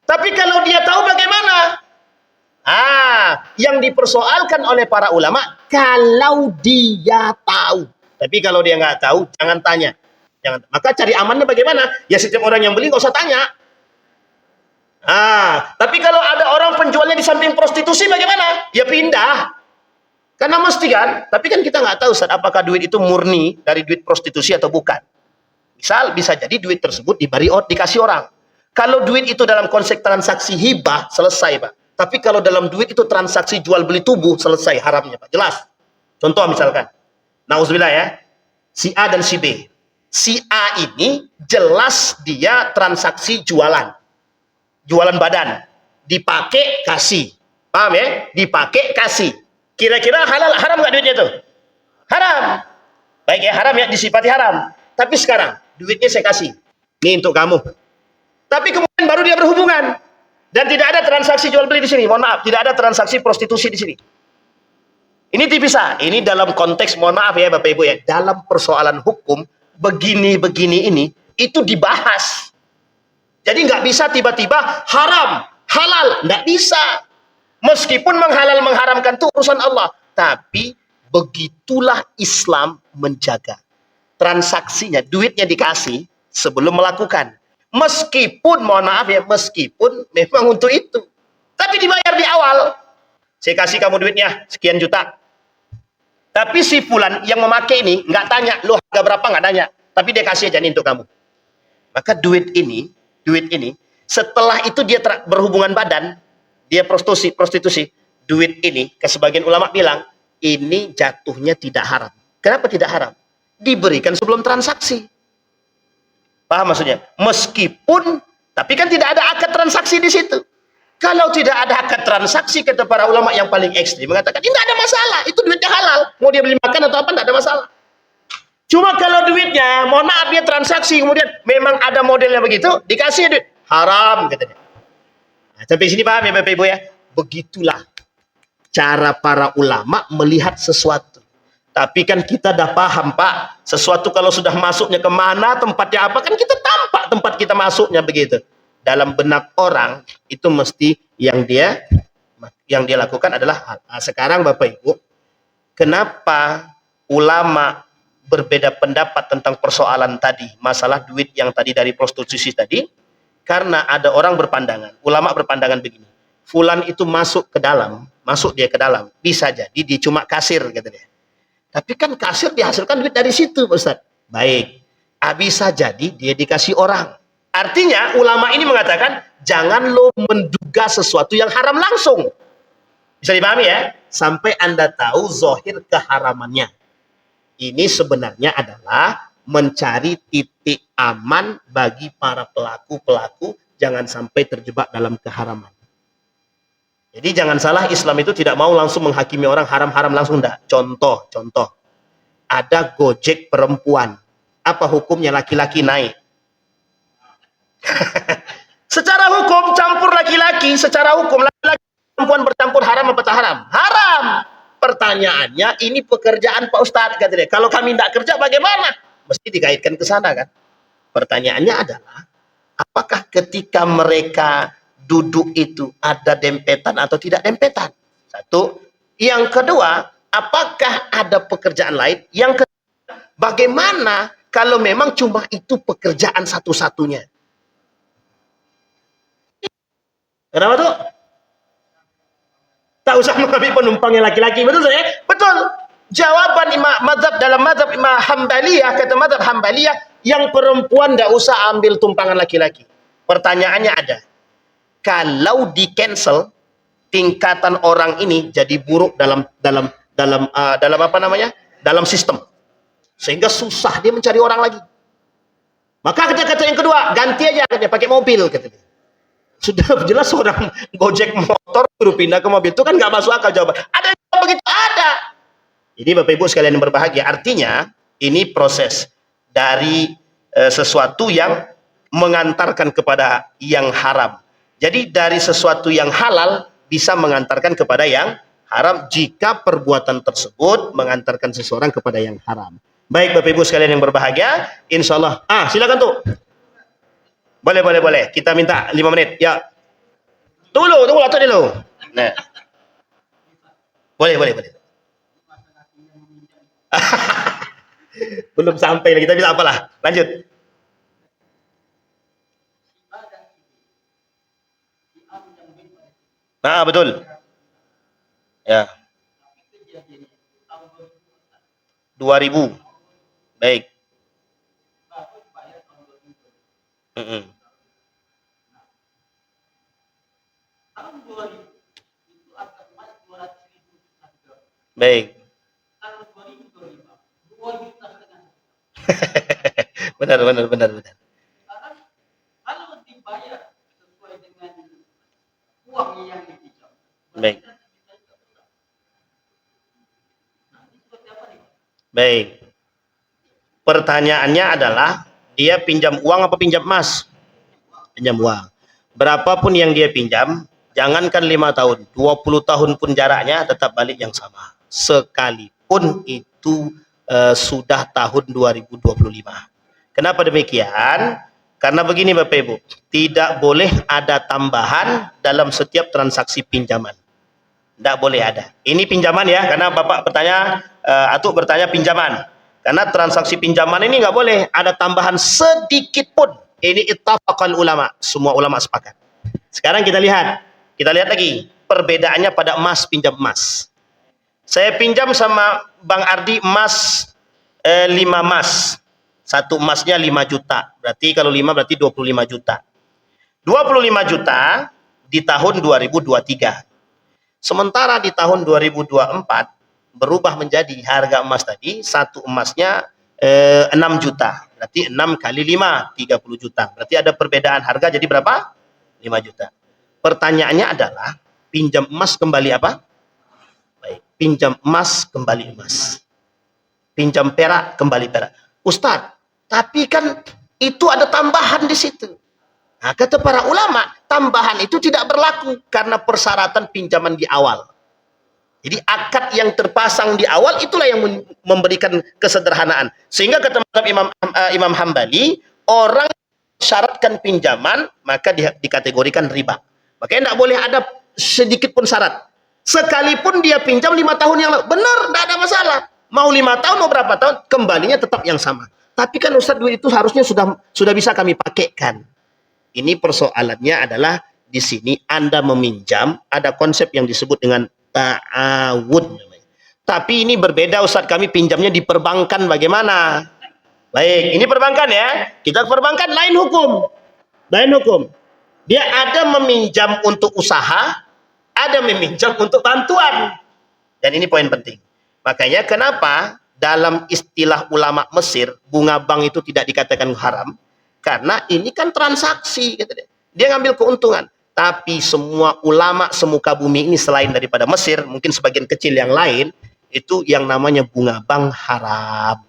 Tapi kalau dia tahu bagaimana? Yang dipersoalkan oleh para ulama, kalau dia tahu. Tapi kalau dia nggak tahu, jangan tanya. Maka cari amannya bagaimana? Ya setiap orang yang beli nggak usah tanya. Tapi kalau ada orang penjualnya di samping prostitusi bagaimana? Ya pindah. Karena mesti kan. Tapi kan kita nggak tahu apakah duit itu murni dari duit prostitusi atau bukan. Misal bisa jadi duit tersebut dikasih orang. Kalau duit itu dalam konsep transaksi hibah, selesai Pak. Tapi kalau dalam duit itu transaksi jual beli tubuh, selesai haramnya Pak. Jelas. Contoh misalkan, nauzubillah ya, si A dan si B. Si A ini jelas dia transaksi jualan badan. Dipakai kasih. Paham ya? Dipakai kasih. Kira-kira halal haram nggak duitnya itu? Haram. Baik ya, haram ya, disifati haram. Tapi sekarang duitnya saya kasih. Ini untuk kamu. Tapi kemudian baru dia berhubungan. Dan tidak ada transaksi jual beli di sini. Mohon maaf, tidak ada transaksi prostitusi di sini. Ini dipisah. Ini dalam konteks, mohon maaf ya Bapak Ibu ya, dalam persoalan hukum begini ini itu dibahas. Jadi nggak bisa tiba-tiba haram, halal, nggak bisa. Meskipun mengharamkan itu urusan Allah, tapi begitulah Islam menjaga transaksinya, duitnya dikasih sebelum melakukan. Meskipun, mohon maaf ya, meskipun memang untuk itu. Tapi dibayar di awal. Saya kasih kamu duitnya, sekian juta. Tapi si Fulan yang memakai ini, nggak tanya, lo harga berapa, nggak tanya. Tapi dia kasih aja nih untuk kamu. Maka duit ini, duit ini, setelah itu dia berhubungan badan, dia prostitusi, duit ini, ke sebagian ulama bilang, ini jatuhnya tidak haram. Kenapa tidak haram? Diberikan sebelum transaksi. Paham maksudnya? Meskipun, tapi kan tidak ada akad transaksi di situ. Kalau tidak ada akad transaksi, kata para ulama yang paling ekstrim, mengatakan, ini tidak ada masalah, itu duitnya halal. Mau dia beli makan atau apa, tidak ada masalah. Cuma kalau duitnya, mohon maaf dia transaksi, kemudian memang ada modelnya begitu, dikasih duit, haram, katanya. Nah, sampai sini paham ya Bapak Ibu ya? Begitulah cara para ulama melihat sesuatu. Tapi kan kita dah paham Pak, sesuatu kalau sudah masuknya kemana, tempatnya apa, kan kita tampak tempat kita masuknya begitu. Dalam benak orang, itu mesti yang dia lakukan adalah hal. Nah, sekarang Bapak Ibu, kenapa ulama berbeda pendapat tentang persoalan tadi, masalah duit yang tadi dari prostitusi tadi? Karena ada orang berpandangan, ulama berpandangan begini, fulan itu masuk dia ke dalam, bisa jadi dia cuma kasir, kata dia. Tapi kan kasir dihasilkan duit dari situ, Ustaz. Baik, bisa jadi dia dikasih orang. Artinya ulama ini mengatakan, jangan lo menduga sesuatu yang haram langsung. Bisa dipahami ya? Sampai Anda tahu zahir keharamannya. Ini sebenarnya adalah mencari titik aman bagi para pelaku-pelaku jangan sampai terjebak dalam keharaman. Jadi jangan salah, Islam itu tidak mau langsung menghakimi orang haram-haram langsung, enggak. Contoh, ada Gojek perempuan. Apa hukumnya laki-laki naik? Secara hukum campur laki-laki, secara hukum laki-laki perempuan bercampur haram apa tak haram? Haram. Pertanyaannya, ini pekerjaan Pak Ustadz, kata dia. Kalau kami tidak kerja bagaimana? Mesti dikaitkan ke sana kan. Pertanyaannya adalah, apakah ketika mereka duduk itu ada dempetan atau tidak dempetan? Satu. Yang kedua, apakah ada pekerjaan lain? Yang kedua, bagaimana kalau memang cuma itu pekerjaan satu-satunya? Kenapa tuh? Tak usah mengambil penumpangnya laki-laki, betul saya? Betul. Jawaban dalam mazhab Imam Hambaliyah, kata mazhab Hambaliyah, yang perempuan tidak usah ambil tumpangan laki-laki. Pertanyaannya ada, kalau di cancel, tingkatan orang ini jadi buruk dalam apa namanya? Dalam sistem, sehingga susah dia mencari orang lagi. Maka kata yang kedua, ganti aja, dia pakai mobil, kata dia. Sudah jelas orang Gojek motor suruh pindah ke mobil, itu kan nggak masuk akal jawaban. Ada yang begitu, ada. Jadi Bapak Ibu sekalian yang berbahagia, artinya ini proses dari sesuatu yang mengantarkan kepada yang haram. Jadi dari sesuatu yang halal bisa mengantarkan kepada yang haram jika perbuatan tersebut mengantarkan seseorang kepada yang haram. Baik Bapak Ibu sekalian yang berbahagia, insya Allah. Silakan tuh. Boleh. Kita minta 5 menit. Ya. Tunggu atau dulu. Nah. Boleh. Belum sampai lagi, tapi tak apalah. Lanjut. Betul. Ya. 2000. Baik. Baik. Benar. Kalau dibayar sesuai dengan uang yang dipinjam. Baik. Baik. Pertanyaannya adalah, dia pinjam uang apa pinjam emas? Pinjam uang. Berapapun yang dia pinjam, jangankan 5 tahun, 20 tahun pun jaraknya tetap balik yang sama. Sekalipun itu sudah tahun 2025. Kenapa demikian? Karena begini Bapak Ibu, tidak boleh ada tambahan dalam setiap transaksi pinjaman. Tidak boleh ada. Ini pinjaman ya, karena Bapak bertanya, Atuk bertanya pinjaman. Karena transaksi pinjaman ini nggak boleh ada tambahan sedikit pun. Ini ittafaqal ulama, semua ulama sepakat. Sekarang kita lihat lagi perbedaannya pada emas, pinjam emas. Saya pinjam sama Bang Ardi emas 5 emas. Satu emasnya 5 juta. Berarti kalau 5 berarti 25 juta. 25 juta di tahun 2023. Sementara di tahun 2024 berubah menjadi harga emas tadi, satu emasnya 6 juta. Berarti 6 kali 5, 30 juta. Berarti ada perbedaan harga jadi berapa? 5 juta. Pertanyaannya adalah, pinjam emas kembali apa? Baik, pinjam emas kembali emas. Pinjam perak kembali perak. Ustadz, tapi kan itu ada tambahan di situ. Nah, kata para ulama, tambahan itu tidak berlaku karena persyaratan pinjaman di awal. Jadi akad yang terpasang di awal itulah yang memberikan kesederhanaan. Sehingga kata Imam Hambali, orang syaratkan pinjaman maka dikategorikan riba. Makanya tidak boleh ada sedikit pun syarat. Sekalipun dia pinjam 5 tahun yang lalu, benar, tidak ada masalah. Mau 5 tahun, mau berapa tahun, kembalinya tetap yang sama. Tapi kan Ustadz, duit itu harusnya sudah bisa kami pakaikan. Ini persoalannya adalah di sini Anda meminjam, ada konsep yang disebut dengan ta'awud. Tapi ini berbeda Ustadz, kami pinjamnya di perbankan bagaimana? Baik, ini perbankan ya. Kita perbankan lain hukum. Lain hukum. Dia ada meminjam untuk usaha, ada meminjam untuk bantuan. Dan ini poin penting. Makanya kenapa dalam istilah ulama Mesir, bunga bank itu tidak dikatakan haram? Karena ini kan transaksi, gitu deh. Dia ngambil keuntungan. Tapi semua ulama semuka bumi ini selain daripada Mesir, mungkin sebagian kecil yang lain, itu yang namanya bunga bank haram.